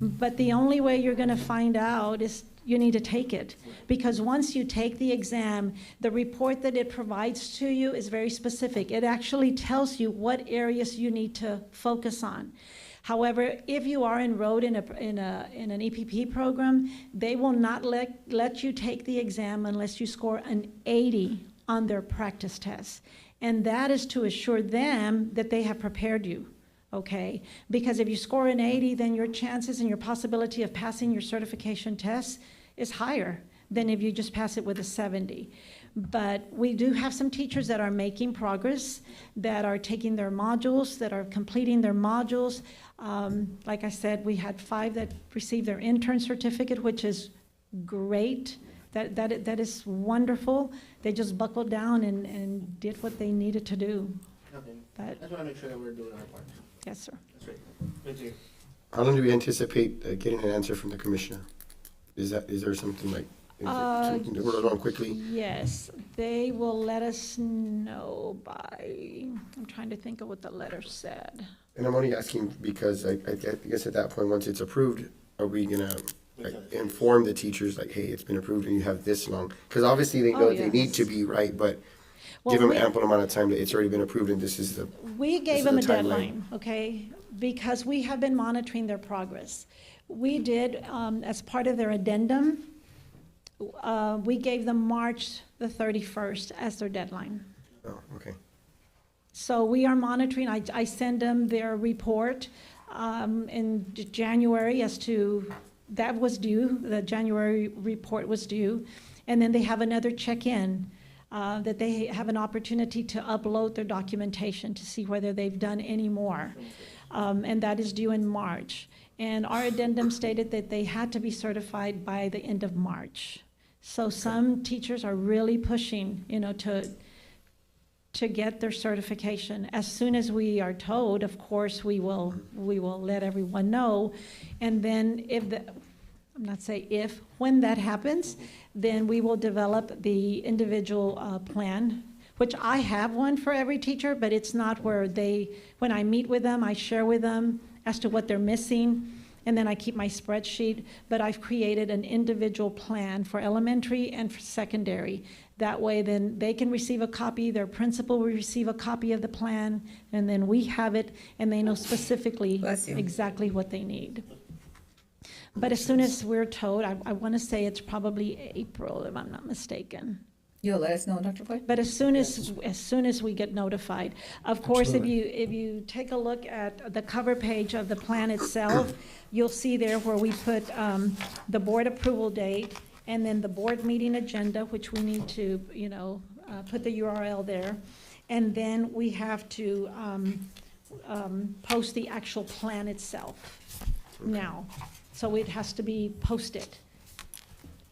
But the only way you're going to find out is you need to take it. Because once you take the exam, the report that it provides to you is very specific. It actually tells you what areas you need to focus on. However, if you are enrolled in an EPP program, they will not let you take the exam unless you score an 80 on their practice test. And that is to assure them that they have prepared you. Okay, because if you score an 80, then your chances and your possibility of passing your certification test is higher than if you just pass it with a 70. But we do have some teachers that are making progress, that are taking their modules, that are completing their modules. Like I said, we had 5 that received their intern certificate, which is great. That is wonderful. They just buckled down and did what they needed to do. Okay. But I just want to make sure that we're doing our part. yes, sir. That's right. Thank you. How long do we anticipate getting an answer from the commissioner? Is there something like, something that we're on quickly? Yes, they will let us know by, I'm trying to think of what the letter said. And I'm only asking because I guess at that point, once it's approved, are we gonna inform the teachers like, hey, it's been approved and you have this long? Because obviously they know they need to be right, but give them ample amount of time that it's already been approved and this is the. We gave them a deadline, okay, because we have been monitoring their progress. We did, as part of their addendum, we gave them March the 31st as their deadline. Oh, okay. So we are monitoring. I send them their report in January as to, that was due, the January report was due. And then they have another check-in that they have an opportunity to upload their documentation to see whether they've done any more. And that is due in March. And our addendum stated that they had to be certified by the end of March. So some teachers are really pushing, to get their certification. As soon as we are told, of course, we will let everyone know. And then when that happens, then we will develop the individual plan, which I have one for every teacher, but it's not where when I meet with them, I share with them as to what they're missing, and then I keep my spreadsheet, but I've created an individual plan for elementary and for secondary. That way, then they can receive a copy, their principal will receive a copy of the plan, and then we have it, and they know specifically exactly what they need. But as soon as we're told, I want to say it's probably April, if I'm not mistaken. You'll let us know, Dr. Boyd? But as soon as we get notified. Of course, if you take a look at the cover page of the plan itself, you'll see there where we put the board approval date and then the board meeting agenda, which we need to, put the URL there. And then we have to post the actual plan itself now. So it has to be posted.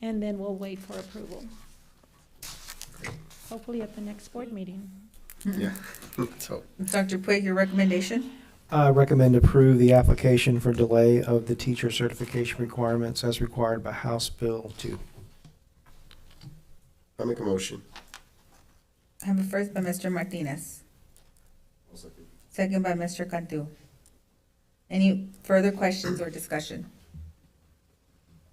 And then we'll wait for approval. Hopefully at the next board meeting. Yeah. So, Dr. Puig, your recommendation? I recommend approve the application for delay of the teacher certification requirements as required by House Bill 2. I'll make a motion. I have a first by Mr. Martinez. Second by Mr. Cantu. Any further questions or discussion?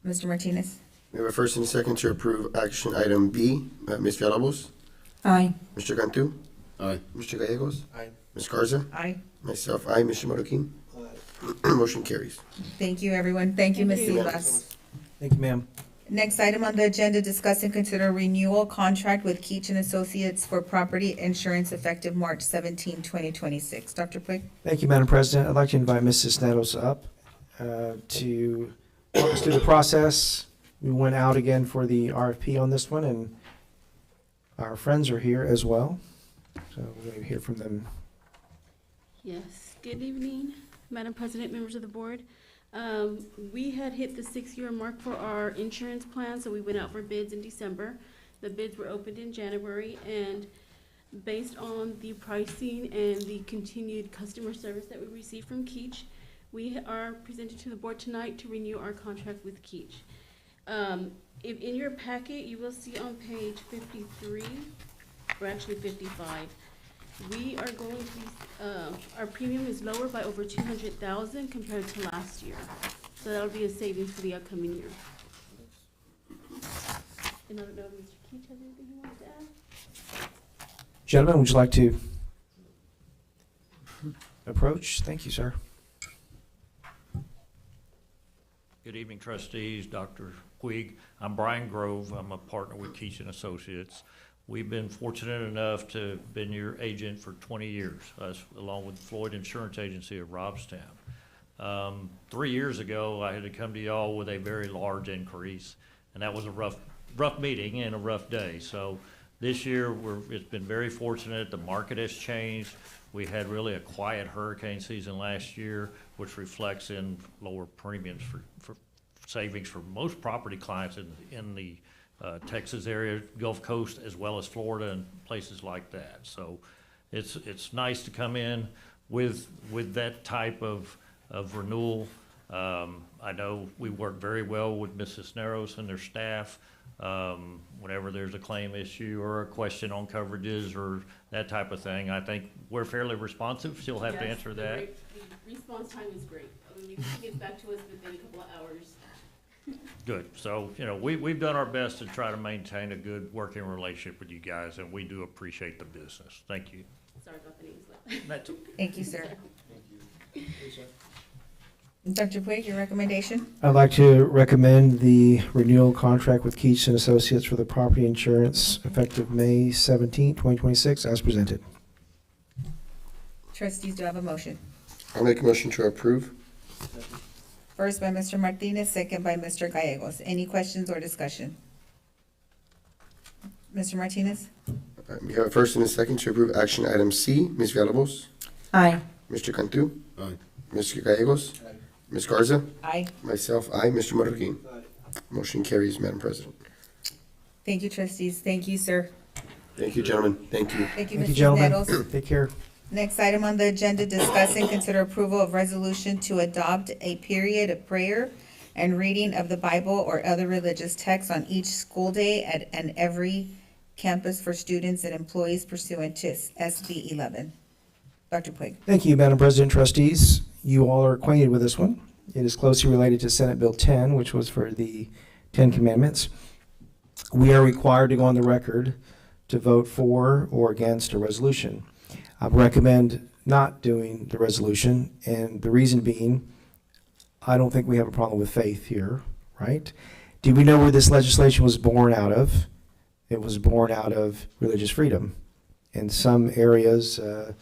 Mr. Martinez? We have a first and a second to approve action item B. Ms. Villalobos? Aye. Mr. Cantu? Aye. Mr. Gallegos? Aye. Ms. Garza? Aye. Myself, aye. Mr. Marroquin? Motion carries. Thank you, everyone. Thank you, Ms. Thank you. Sivas. Thank you, ma'am. Next item on the agenda, discuss and consider renewal contract with Keach and Associates for property insurance effective March 17, 2026. Dr. Puig? Thank you, Madam President. I'd like to invite Mrs. Nettles up to walk us through the process. We went out again for the RFP on this one, and our friends are here as well. So we're going to hear from them. Yes, good evening, Madam President, members of the board. We had hit the 6-year mark for our insurance plan, so we went out for bids in December. The bids were opened in January, and based on the pricing and the continued customer service that we received from Keach, we are presented to the board tonight to renew our contract with Keach. In your packet, you will see on page 53, or actually 55, we are going to be, our premium is lower by over 200,000 compared to last year. So that'll be a savings for the upcoming year. And I don't know if Mr. Keach has anything he wants to add? Gentlemen, would you like to approach? Thank you, sir. Good evening, trustees, Dr. Puig. I'm Brian Grove. I'm a partner with Keach and Associates. We've been fortunate enough to have been your agent for 20 years, us, along with Floyd Insurance Agency of Robstown. 3 years ago, I had to come to y'all with a very large increase, and that was a rough meeting and a rough day. So this year, it's been very fortunate. The market has changed. We had really a quiet hurricane season last year, which reflects in lower premiums for savings for most property clients in the Texas area, Gulf Coast, as well as Florida and places like that. So it's nice to come in with that type of renewal. I know we work very well with Ms. Cisneros and their staff. Whenever there's a claim issue or a question on coverages or that type of thing, I think we're fairly responsive. She'll have to Yes, answer that. The response time is great. I mean, you can get back to us within a couple of hours. Good. So, we've done our best to try to maintain a good working relationship with you guys, and we do appreciate the business. Thank you. Sorry about the names. That's okay. Thank you, sir. Dr. Puig, your recommendation? I'd like to recommend the renewal contract with Keach and Associates for the property insurance effective May 17, 2026, as presented. Trustees, do I have a motion? I'll make a motion to approve. First by Mr. Martinez, second by Mr. Gallegos. Any questions or discussion? Mr. Martinez? We have a first and a second to approve action item C. Ms. Villalobos? Aye. Mr. Cantu? Aye. Mr. Gallegos? Aye. Ms. Garza? Aye. Myself, aye. Mr. Marroquin? Motion carries, Madam President. Thank you, trustees. Thank you, sir. Thank you, gentlemen. Thank you. Thank you, Thank you, Mrs. gentlemen. Nettles. Take care. Next item on the agenda, discuss and consider approval of resolution to adopt a period of prayer and reading of the Bible or other religious texts on each school day at and every campus for students and employees pursuant to SB 11. Dr. Puig. Thank you, Madam President, trustees. You all are acquainted with this one. It is closely related to Senate Bill 10, which was for the 10 Commandments. We are required to go on the record to vote for or against a resolution. I recommend not doing the resolution, and the reason being, I don't think we have a problem with faith here, right? Do we know where this legislation was born out of? It was born out of religious freedom. In some areas of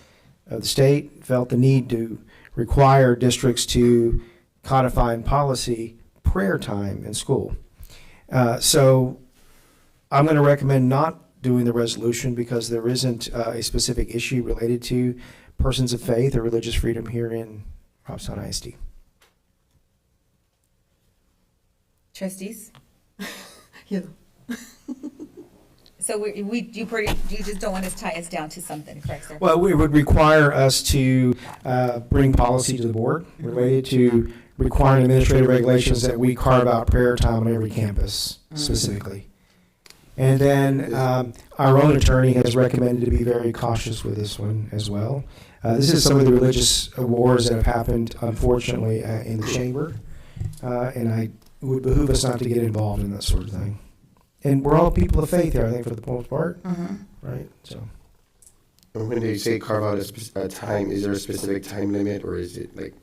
the state felt the need to require districts to codify in policy prayer time in school. So I'm going to recommend not doing the resolution because there isn't a specific issue related to persons of faith or religious freedom here in Robstown ISD. Trustees? So you just don't want to tie us down to something, correct, sir? Well, it would require us to bring policy to the board related to requiring administrative regulations that we carve out prayer time on every campus specifically. And then our own attorney has recommended to be very cautious with this one as well. This is some of the religious wars that have happened, unfortunately, in the chamber. And it would behoove us not to get involved in that sort of thing. And we're all people of faith here, I think, for the most part, right? So, And when they say carve out a time, is there a specific time limit, or is it like,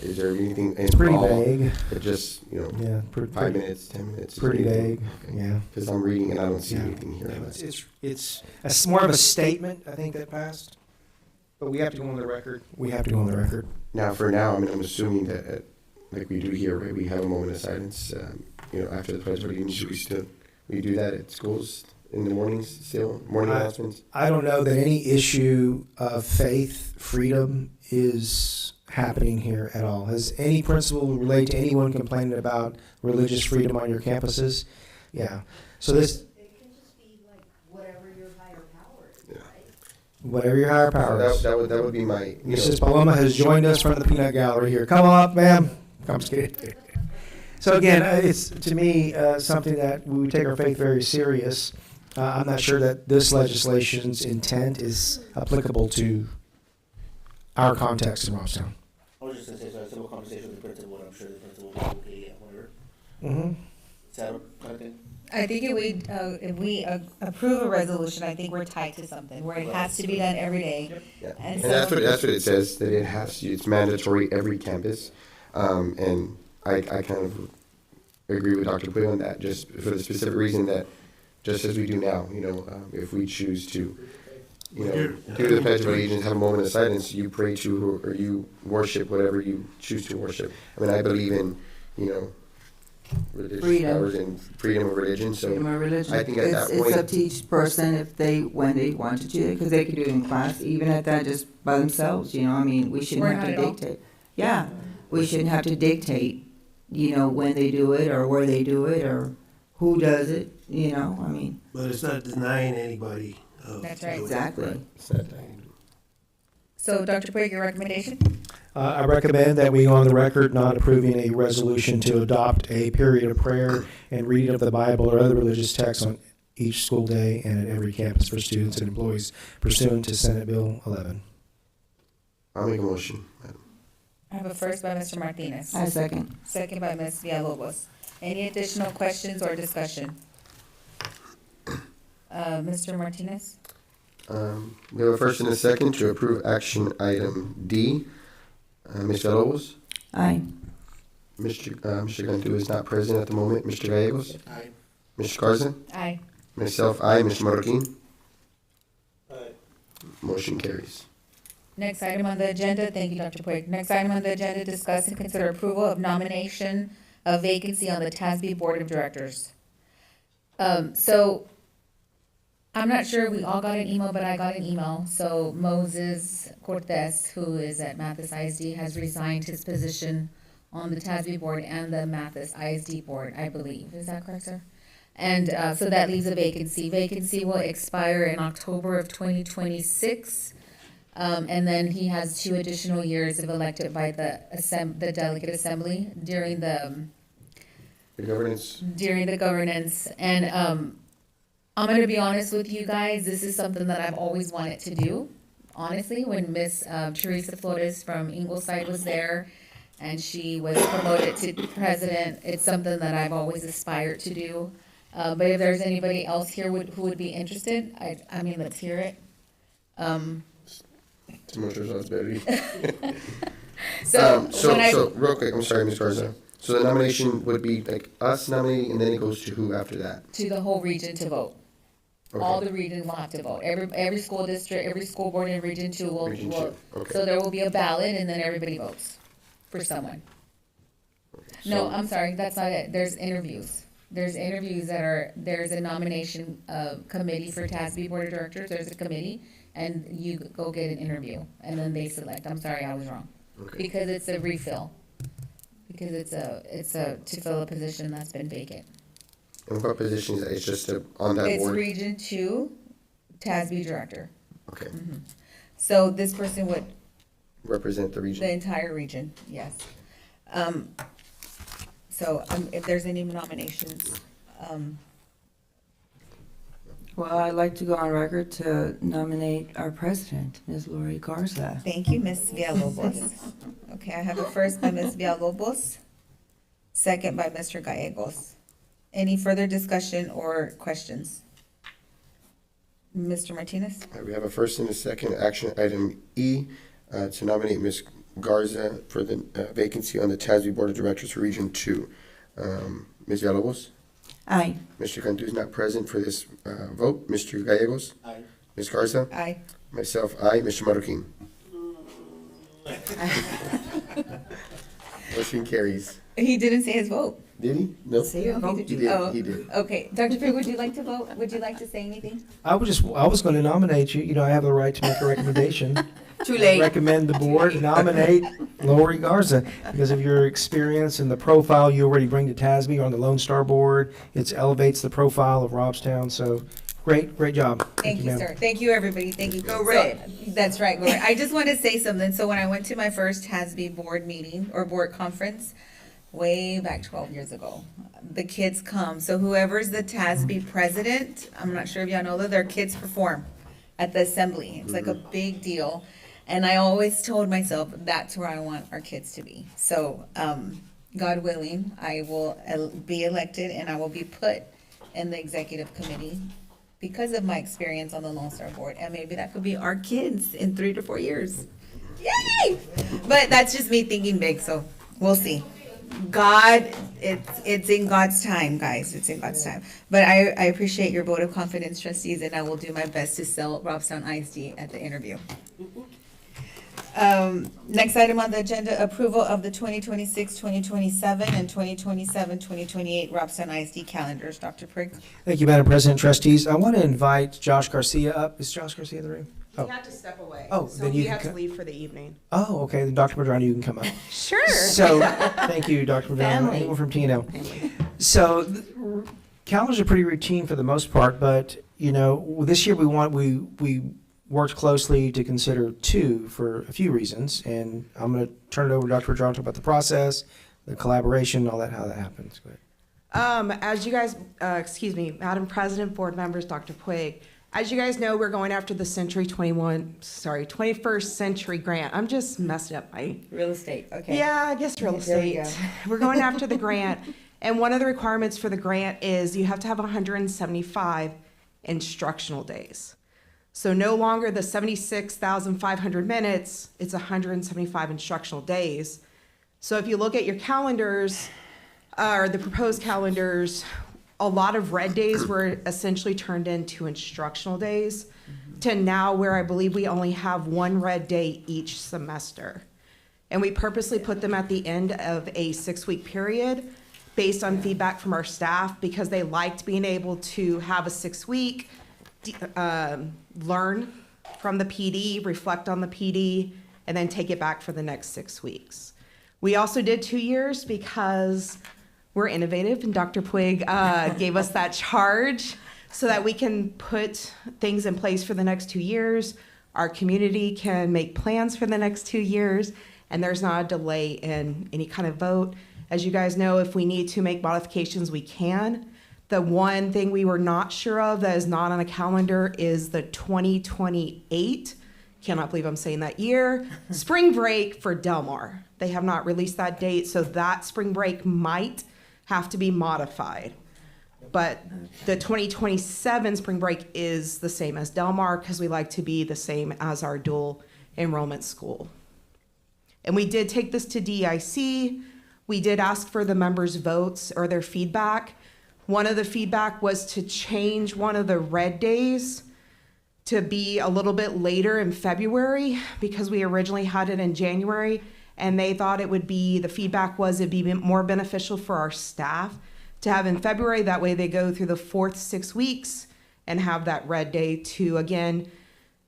is there anything It's pretty involved? vague. But just, you know, Yeah, 5 minutes, 10 minutes? Pretty vague, yeah. Because I'm reading and I don't see Yeah. anything here. No, it's more of a statement, I think, that passed. But we have to go on the record. We have to go on the record. Now, for now, I mean, I'm assuming that, like we do here, right, we have a moment of silence, after the pledge of allegiance. Should we do that at schools in the mornings still, morning announcements? I don't know that any issue of faith freedom is happening here at all. Has any principal relate to anyone complaining about religious freedom on your campuses? Yeah. So this. It can just be like whatever your higher power is, right? Whatever your higher power is. That would be my. Mrs. Paloma has joined us from the peanut gallery here. Come on up, ma'am. I'm just kidding. So again, it's to me something that we take our faith very serious. I'm not sure that this legislation's intent is applicable to our context in Robstown. I was just gonna say, so a civil conversation with the principal, and I'm sure the principal will be okay at whatever. Mm-hmm. Is that kind of thing? I think if we approve a resolution, I think we're tied to something where it has to be done every day. Yeah. And And that's what it says, that it has to, it's mandatory every campus. And I kind of agree with Dr. Puig on that, just for the specific reason that, just as we do now, if we choose to, do the Pledge of Allegiance, have a moment of silence, you pray to, or you worship whatever you choose to worship. I mean, I believe in, religious Freedom. powers and freedom of religion, so Freedom of religion. I think at that It's point. up to each person when they want to do it, because they can do it in class, even at that, just by themselves, I mean, we shouldn't We're have to not at all. dictate. Yeah, we shouldn't have to dictate, when they do it, or where they do it, or who does it, I mean. But it's not denying anybody. That's right. Exactly. So, Dr. Puig, your recommendation? I recommend that we go on the record not approving a resolution to adopt a period of prayer and reading of the Bible or other religious texts on each school day and at every campus for students and employees pursuant to Senate Bill 11. I'll make a motion, madam. I have a first by Mr. Martinez. I second. Second by Ms. Villalobos. Any additional questions or discussion? Mr. Martinez? We have a first and a second to approve action item D. Ms. Villalobos? Aye. Mr. Cantu is not present at the moment. Mr. Gallegos? Aye. Mr. Garza? Aye. Myself, aye. Mr. Marroquin? Aye. Motion carries. Next item on the agenda, thank you, Dr. Puig. Next item on the agenda, discuss and consider approval of nomination of vacancy on the TASB Board of Directors. So, I'm not sure if we all got an email, but I got an email. So Moses Cortez, who is at Mathis ISD, has resigned his position on the TASB Board and the Mathis ISD Board, I believe. Is that correct, sir? And so that leaves a vacancy. Vacancy will expire in October of 2026. And then he has 2 additional years if elected by the delegate assembly during the governance. And I'm gonna be honest with you guys, this is something that I've always wanted to do. Honestly, when Miss Teresa Flores from Ingleside was there and she was promoted to president, it's something that I've always aspired to do. But if there's anybody else here who would be interested, I mean, let's hear it. Too much responsibility. So real quick, I'm sorry, Ms. Garza. So the nomination would be like us nominating, and then it goes to who after that? to the whole region to vote. Okay. All the regions will have to vote. Every school district, every school board in Region 2 will. Region 2, okay. So there will be a ballot and then everybody votes for someone. No, I'm sorry, that's not it. There's interviews. There's a nomination committee for TASB Board of Directors. There's a committee and you go get an interview and then they select. I'm sorry, I was wrong. Okay. Because it's a refill. Because it's to fill a position that's been vacant. And what position is that? It's just on that It's board? Region 2, TASB Director. Okay. So this person would, Represent the the region. entire region, yes. So if there's any nominations, Well, I'd like to go on record to nominate our president, Ms. Lori Garza. thank you, Ms. Villalobos. Okay, I have a first by Ms. Villalobos, second by Mr. Gallegos. Any further discussion or questions? Mr. Martinez? We have a first and a second. Action item E, to nominate Ms. Garza for the vacancy on the TASB Board of Directors for Region 2. Ms. Villalobos? Aye. Mr. Cantu is not present for this vote. Mr. Gallegos? Aye. Ms. Garza? Aye. Myself, aye. Mr. Marroquin? Motion carries. He didn't say his vote. Did he? No? Say your vote. He did. Oh, He did. Okay, Dr. Pig, would you like to vote? Would you like to say anything? I was going to nominate you. You know, I have the right to make a recommendation. Too late. Recommend the board nominate Lori Garza because of your experience and the profile you already bring to TASB on the Lone Star Board. It elevates the profile of Robstown. So great job. Thank you, ma'am. sir. Thank you, everybody. Thank you. Go Red. That's right, go Red. I just want to say something. So when I went to my first TASB board meeting or board conference, way back 12 years ago, the kids come. So whoever's the TASB president, I'm not sure if y'all know that, their kids perform at the assembly. It's like a big deal. And I always told myself that's where I want our kids to be. So, God willing, I will be elected and I will be put in the executive committee because of my experience on the Lone Star Board. And maybe that could be our kids in 3 to 4 years. Yay! But that's just me thinking big, so we'll see. God, it's in God's time, guys. It's in God's time. But I appreciate your vote of confidence, trustees, and I will do my best to sell Robstown ISD at the interview. Next item on the agenda, approval of the 2026, 2027, and 2027, 2028 Robstown ISD calendars. Dr. Prigg? Thank you, Madam President, trustees. I want to invite Josh Garcia up. Is Josh Garcia in the room? He had to step away. Oh, So then you he can had to co- leave for the evening. Oh, okay. Then Dr. Madrano, you can come up. Sure. So, thank you, Dr. Madrano. Family. Anyone from Tino? So, calendars are pretty routine for the most part, but you know, this year we worked closely to consider 2 for a few reasons, and I'm going to turn it over to Dr. Madrano to talk about the process, the collaboration, all that, how that happens. Go ahead. As you guys, Madam President, board members, Dr. Puig, as you guys know, we're going after the 21st Century Grant. I'm just messing up my. Real estate, okay. Yeah, I guess real There we estate. We're going after the grant. And one of the requirements for the grant is you have to have 175 instructional days. So no longer the 76,500 minutes, it's 175 instructional days. So if you look at your calendars, or the proposed calendars, a lot of red days were essentially turned into instructional days to now where I believe we only have 1 red day each semester. And we purposely put them at the end of a 6-week period based on feedback from our staff because they liked being able to have a 6-week, learn from the PD, reflect on the PD, and then take it back for the next 6 weeks. We also did 2 years because we're innovative, and Dr. Puig gave us that charge so that we can put things in place for the next 2 years. Our community can make plans for the next 2 years, and there's not a delay in any kind of vote. As you guys know, if we need to make modifications, we can. The one thing we were not sure of that is not on a calendar is the 2028, cannot believe I'm saying that year, spring break for Del Mar. They have not released that date, so that spring break might have to be modified. But the 2027 spring break is the same as Del Mar because we like to be the same as our dual enrollment school. And we did take this to DEIC. We did ask for the members' votes or their feedback. One of the feedback was to change one of the red days to be a little bit later in February because we originally had it in January, and they thought it would be, the feedback was it'd be more beneficial for our staff to have in February. That way they go through the 4th 6 weeks and have that red day to, again,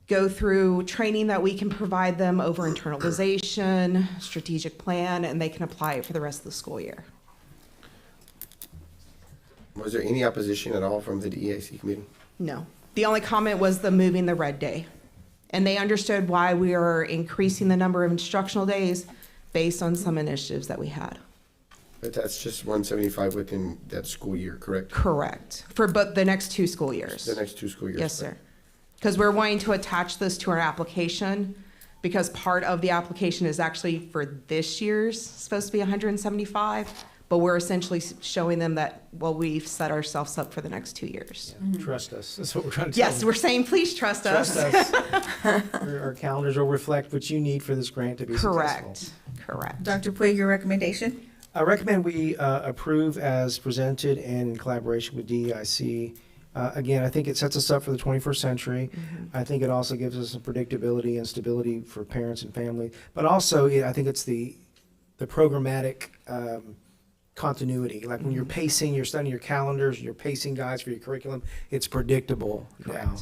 go through training that we can provide them over internalization, strategic plan, and they can apply it for the rest of the school year. Was there any opposition at all from the DEIC committee? No. The only comment was the moving the red day. And they understood why we are increasing the number of instructional days based on some initiatives that we had. But that's just 175 within that school year, correct? Correct. For but the next 2 school years. The next 2 school years. Yes, sir. Because we're wanting to attach this to our application because part of the application is actually for this year's supposed to be 175, but we're essentially showing them that, well, we've set ourselves up for the next 2 years. Trust us. That's what we're trying to tell Yes, them. we're saying, please trust us. Trust us. Our calendars will reflect what you need for this grant to be successful. Correct. Dr. Puig, your recommendation? I recommend we approve as presented and in collaboration with DEIC. Again, I think it sets us up for the 21st century. I think it also gives us some predictability and stability for parents and family. But also, I think it's the programmatic continuity. Like when you're pacing, you're studying your calendars, your pacing guides for your curriculum, it's predictable now.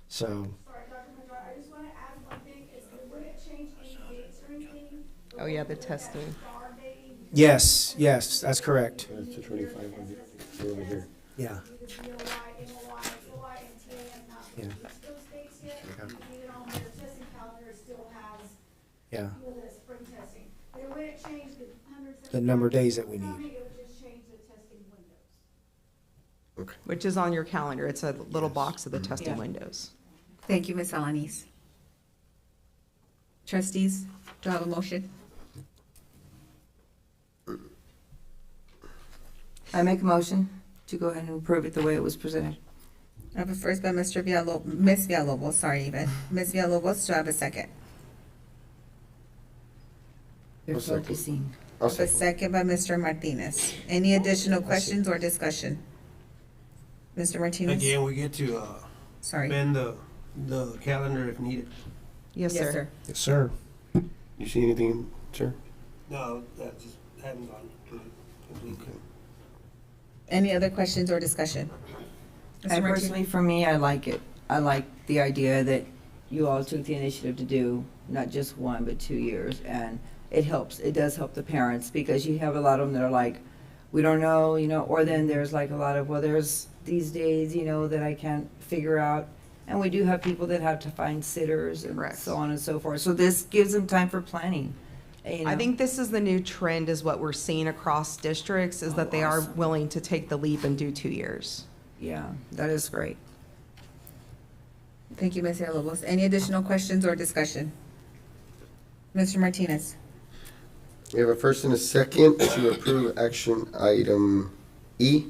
So. Sorry, Dr. Madra, I just want to add one thing. Would it change any dates or anything? Oh, yeah, the testing. Yes, that's correct. That's the 2,500 over here. Yeah. Yeah. Yeah. Spring testing. But it wouldn't change the 175. The number of days that we need. It would just change the testing windows. Which is on your calendar. It's a little box of the testing Yeah. windows. Thank you, Ms. Alanis. Trustees, do I have a motion? I make a motion to go ahead and approve it the way it was presented. I have a first by Ms. Villalobos, sorry, even. Ms. Villalobos, do I have a second? They're I'll second. focusing. I have a second by Mr. Martinez. Any additional questions or discussion? Mr. Martinez? Again, we get to, Sorry. bend the calendar if needed. Yes, sir. Yes, sir. You see anything, sir? No, that just hadn't gone to complete. Any other questions or discussion? Mr. And Martinez? personally, for me, I like it. I like the idea that you all took the initiative to do not just 1, but 2 years. And it helps. It does help the parents because you have a lot of them that are like, we don't know, or then there's like a lot of, well, there's these days, that I can't figure out. And we do have people that have to find sitters and so on and so forth. So this gives them time for planning. I think this is the new trend is what we're seeing across districts is that they are willing to take the leap and do 2 years. Yeah, that is great. Thank you, Ms. Villalobos. Any additional questions or discussion? Mr. Martinez? We have a first and a second to approve action item E.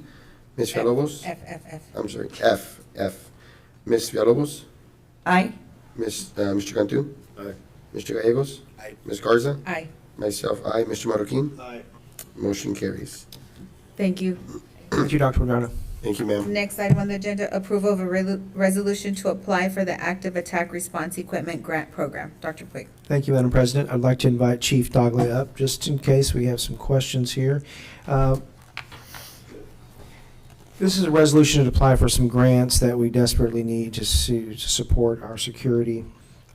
Ms. Villalobos? F. I'm sorry, F. Ms. Villalobos? Aye. Mr. Cantu? Aye. Mr. Gallegos? Aye. Ms. Garza? Aye. Myself, aye. Mr. Marroquin? Aye. Motion carries. Thank you. Thank you, Dr. Madrano. Thank you, ma'am. Next item on the agenda, approval of a resolution to apply for the Active Attack Response Equipment Grant Program. Dr. Puig. Thank you, Madam President. I'd like to invite Chief Dogley up, just in case we have some questions here. This is a resolution to apply for some grants that we desperately need to support our security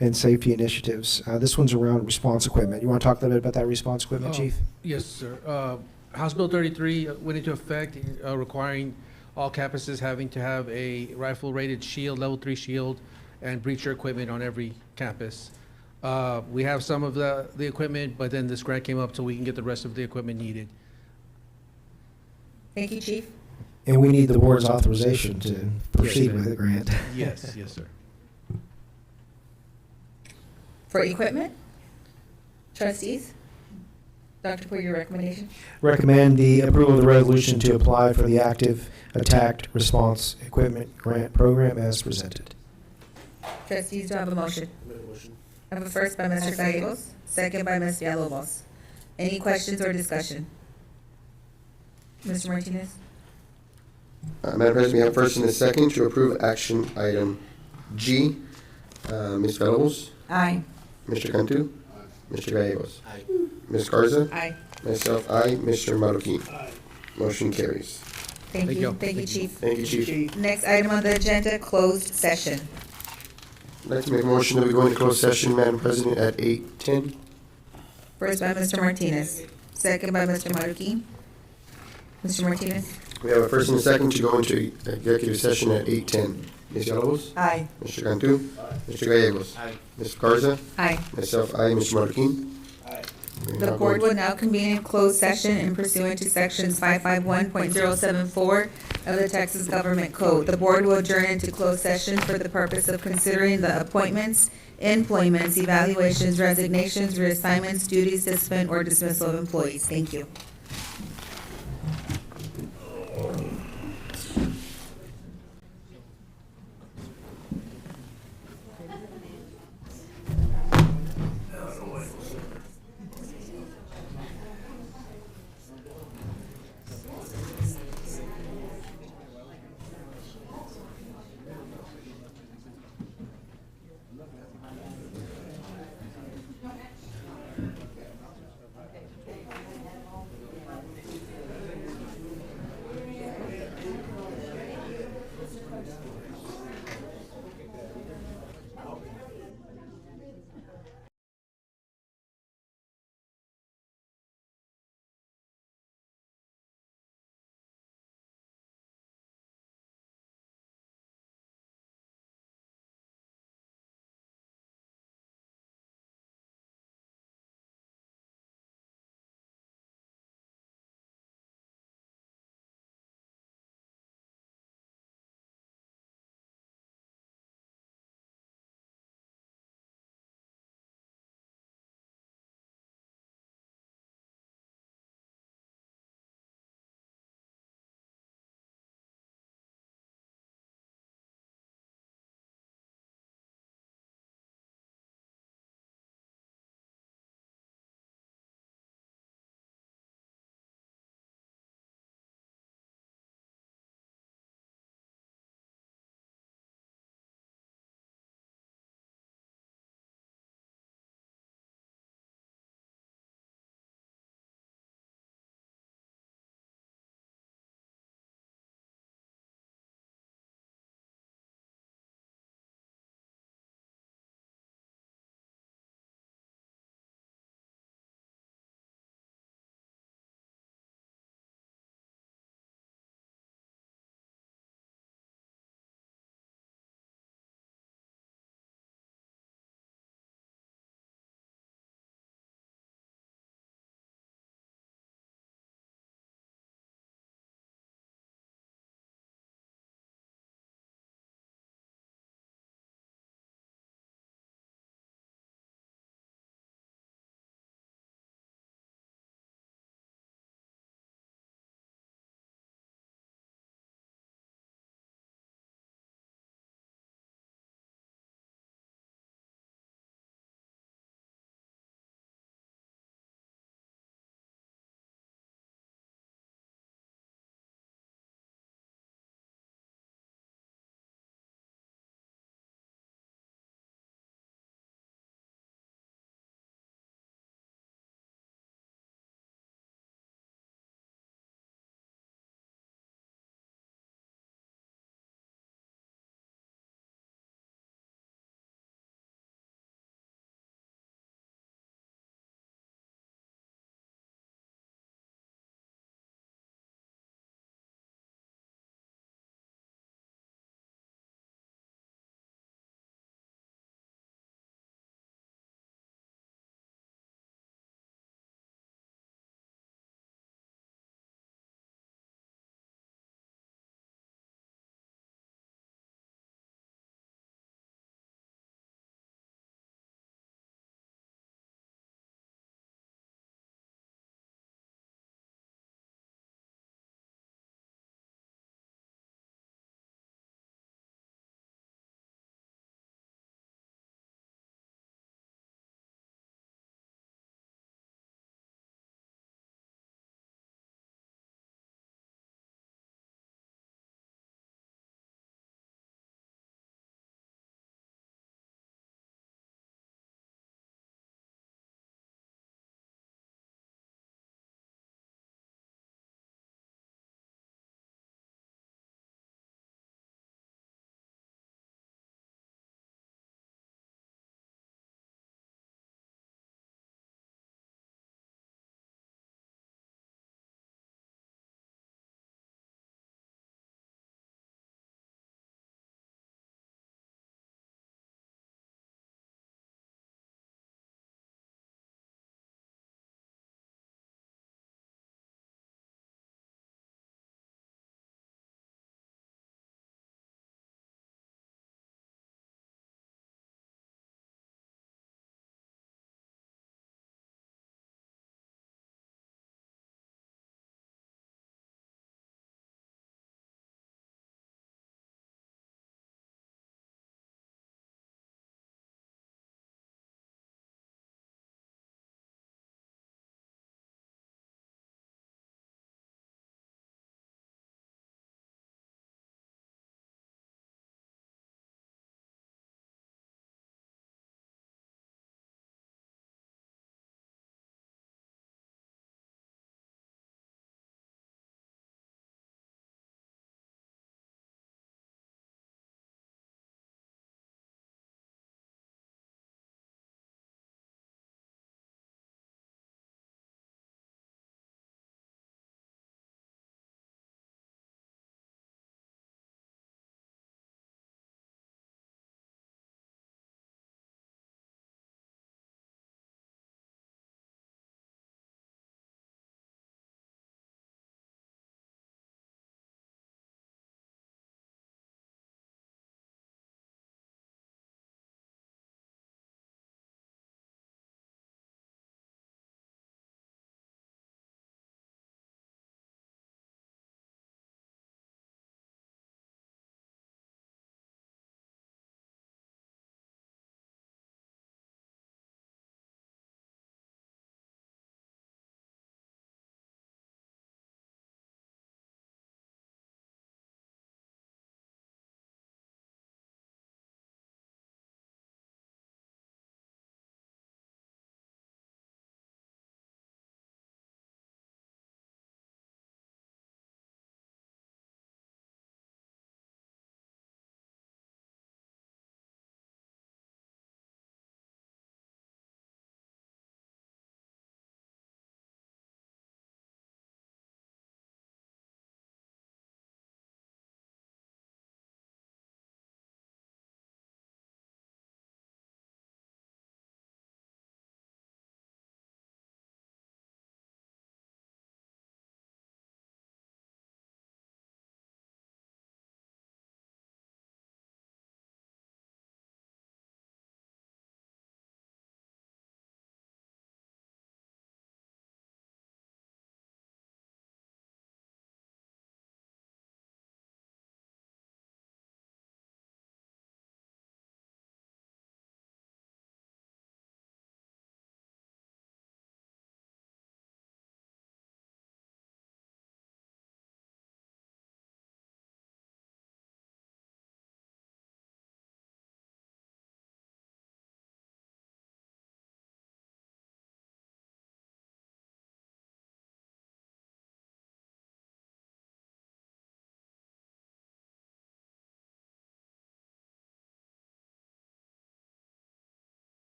and safety initiatives. This one's around response equipment. You want to talk a little bit about that response equipment, Chief? Yes, sir. House Bill 33 went into effect requiring all campuses having to have a rifle-rated shield, level 3 shield, and breacher equipment on every campus. We have some of the equipment, but then this grant came up so we can get the rest of the equipment needed. Thank you, Chief. And we need the board's authorization to proceed with the grant. Yes, sir. For equipment? Trustees? Dr. Puig, your recommendation? Recommend the approval of the resolution to apply for the Active Attack Response Equipment Grant Program as presented. Trustees, do I have a motion? I have a first by Mr. Gallegos, second by Ms. Villalobos. Any questions or discussion? Mr. Martinez? Madam President, we have first and a second to approve action item G. Ms. Villalobos? Aye. Mr. Cantu? Mr. Gallegos? Aye. Ms. Garza? Aye. Myself, aye. Mr. Marroquin? Aye. Motion carries. Thank you. Thank you, Chief. Thank you, Chief. Next item on the agenda, closed session. I'd like to make a motion that we go into closed session, Madam President, at 8:10. First by Mr. Martinez, second by Mr. Marroquin. Mr. Martinez? We have a first and a second to go into executive session at 8:10. Ms. Villalobos? Aye. Mr. Cantu? Mr. Gallegos? Aye. Ms. Garza? Aye. Myself, aye. Mr. Marroquin? Aye. The board will now convene in closed session in pursuant to sections 551.074 of the Texas Government Code. The board will adjourn into closed session for the purpose of considering the appointments, employments, evaluations, resignations, reassignments, duties, discipline, or dismissal of employees. Thank you.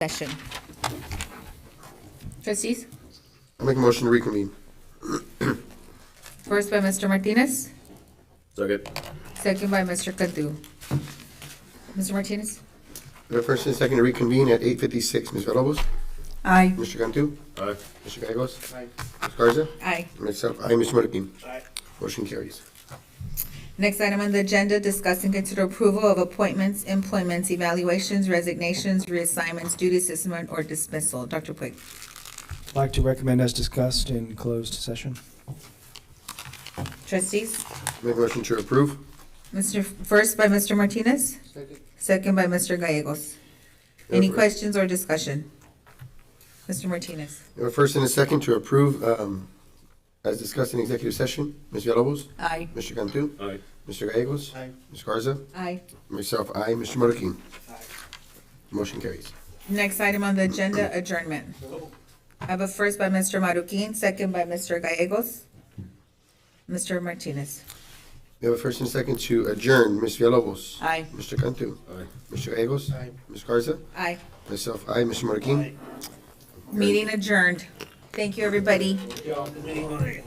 session. Trustees, I make a motion to reconvene. first by Mr. Martinez, Second. second by Mr. Cantu. Mr. Martinez? We have first and second to reconvene at 8:56. Ms. Villalobos? Aye. Mr. Cantu? Aye. Mr. Gallegos? Aye. Ms. Garza? Aye. Myself, aye. Mr. Marroquin? Aye. Motion carries. Next item on the agenda, discuss and consider approval of appointments, employments, evaluations, resignations, reassignments, duty assessment, or dismissal. Dr. Puig. I'd like to recommend as discussed in closed session. Trustees, Make a motion to approve. First by Mr. Martinez, Second. second by Mr. Gallegos. Any Yeah, questions or discussion? Mr. Martinez? We have a first and a second to approve, as discussed in executive session. Ms. Villalobos? Aye. Mr. Cantu? Aye. Mr. Gallegos? Aye. Ms. Garza? Aye. Myself, aye. Mr. Marroquin? Aye. Motion carries. Next item on the agenda, adjournment. I have a first by Mr. Marroquin, second by Mr. Gallegos. Mr. Martinez? We have a first and second to adjourn. Ms. Villalobos? Aye. Mr. Cantu? Aye. Mr. Gallegos? Aye. Ms. Garza? Aye. Myself, aye. Mr. Marroquin? Meeting adjourned. Thank you, everybody. Y'all, good meeting.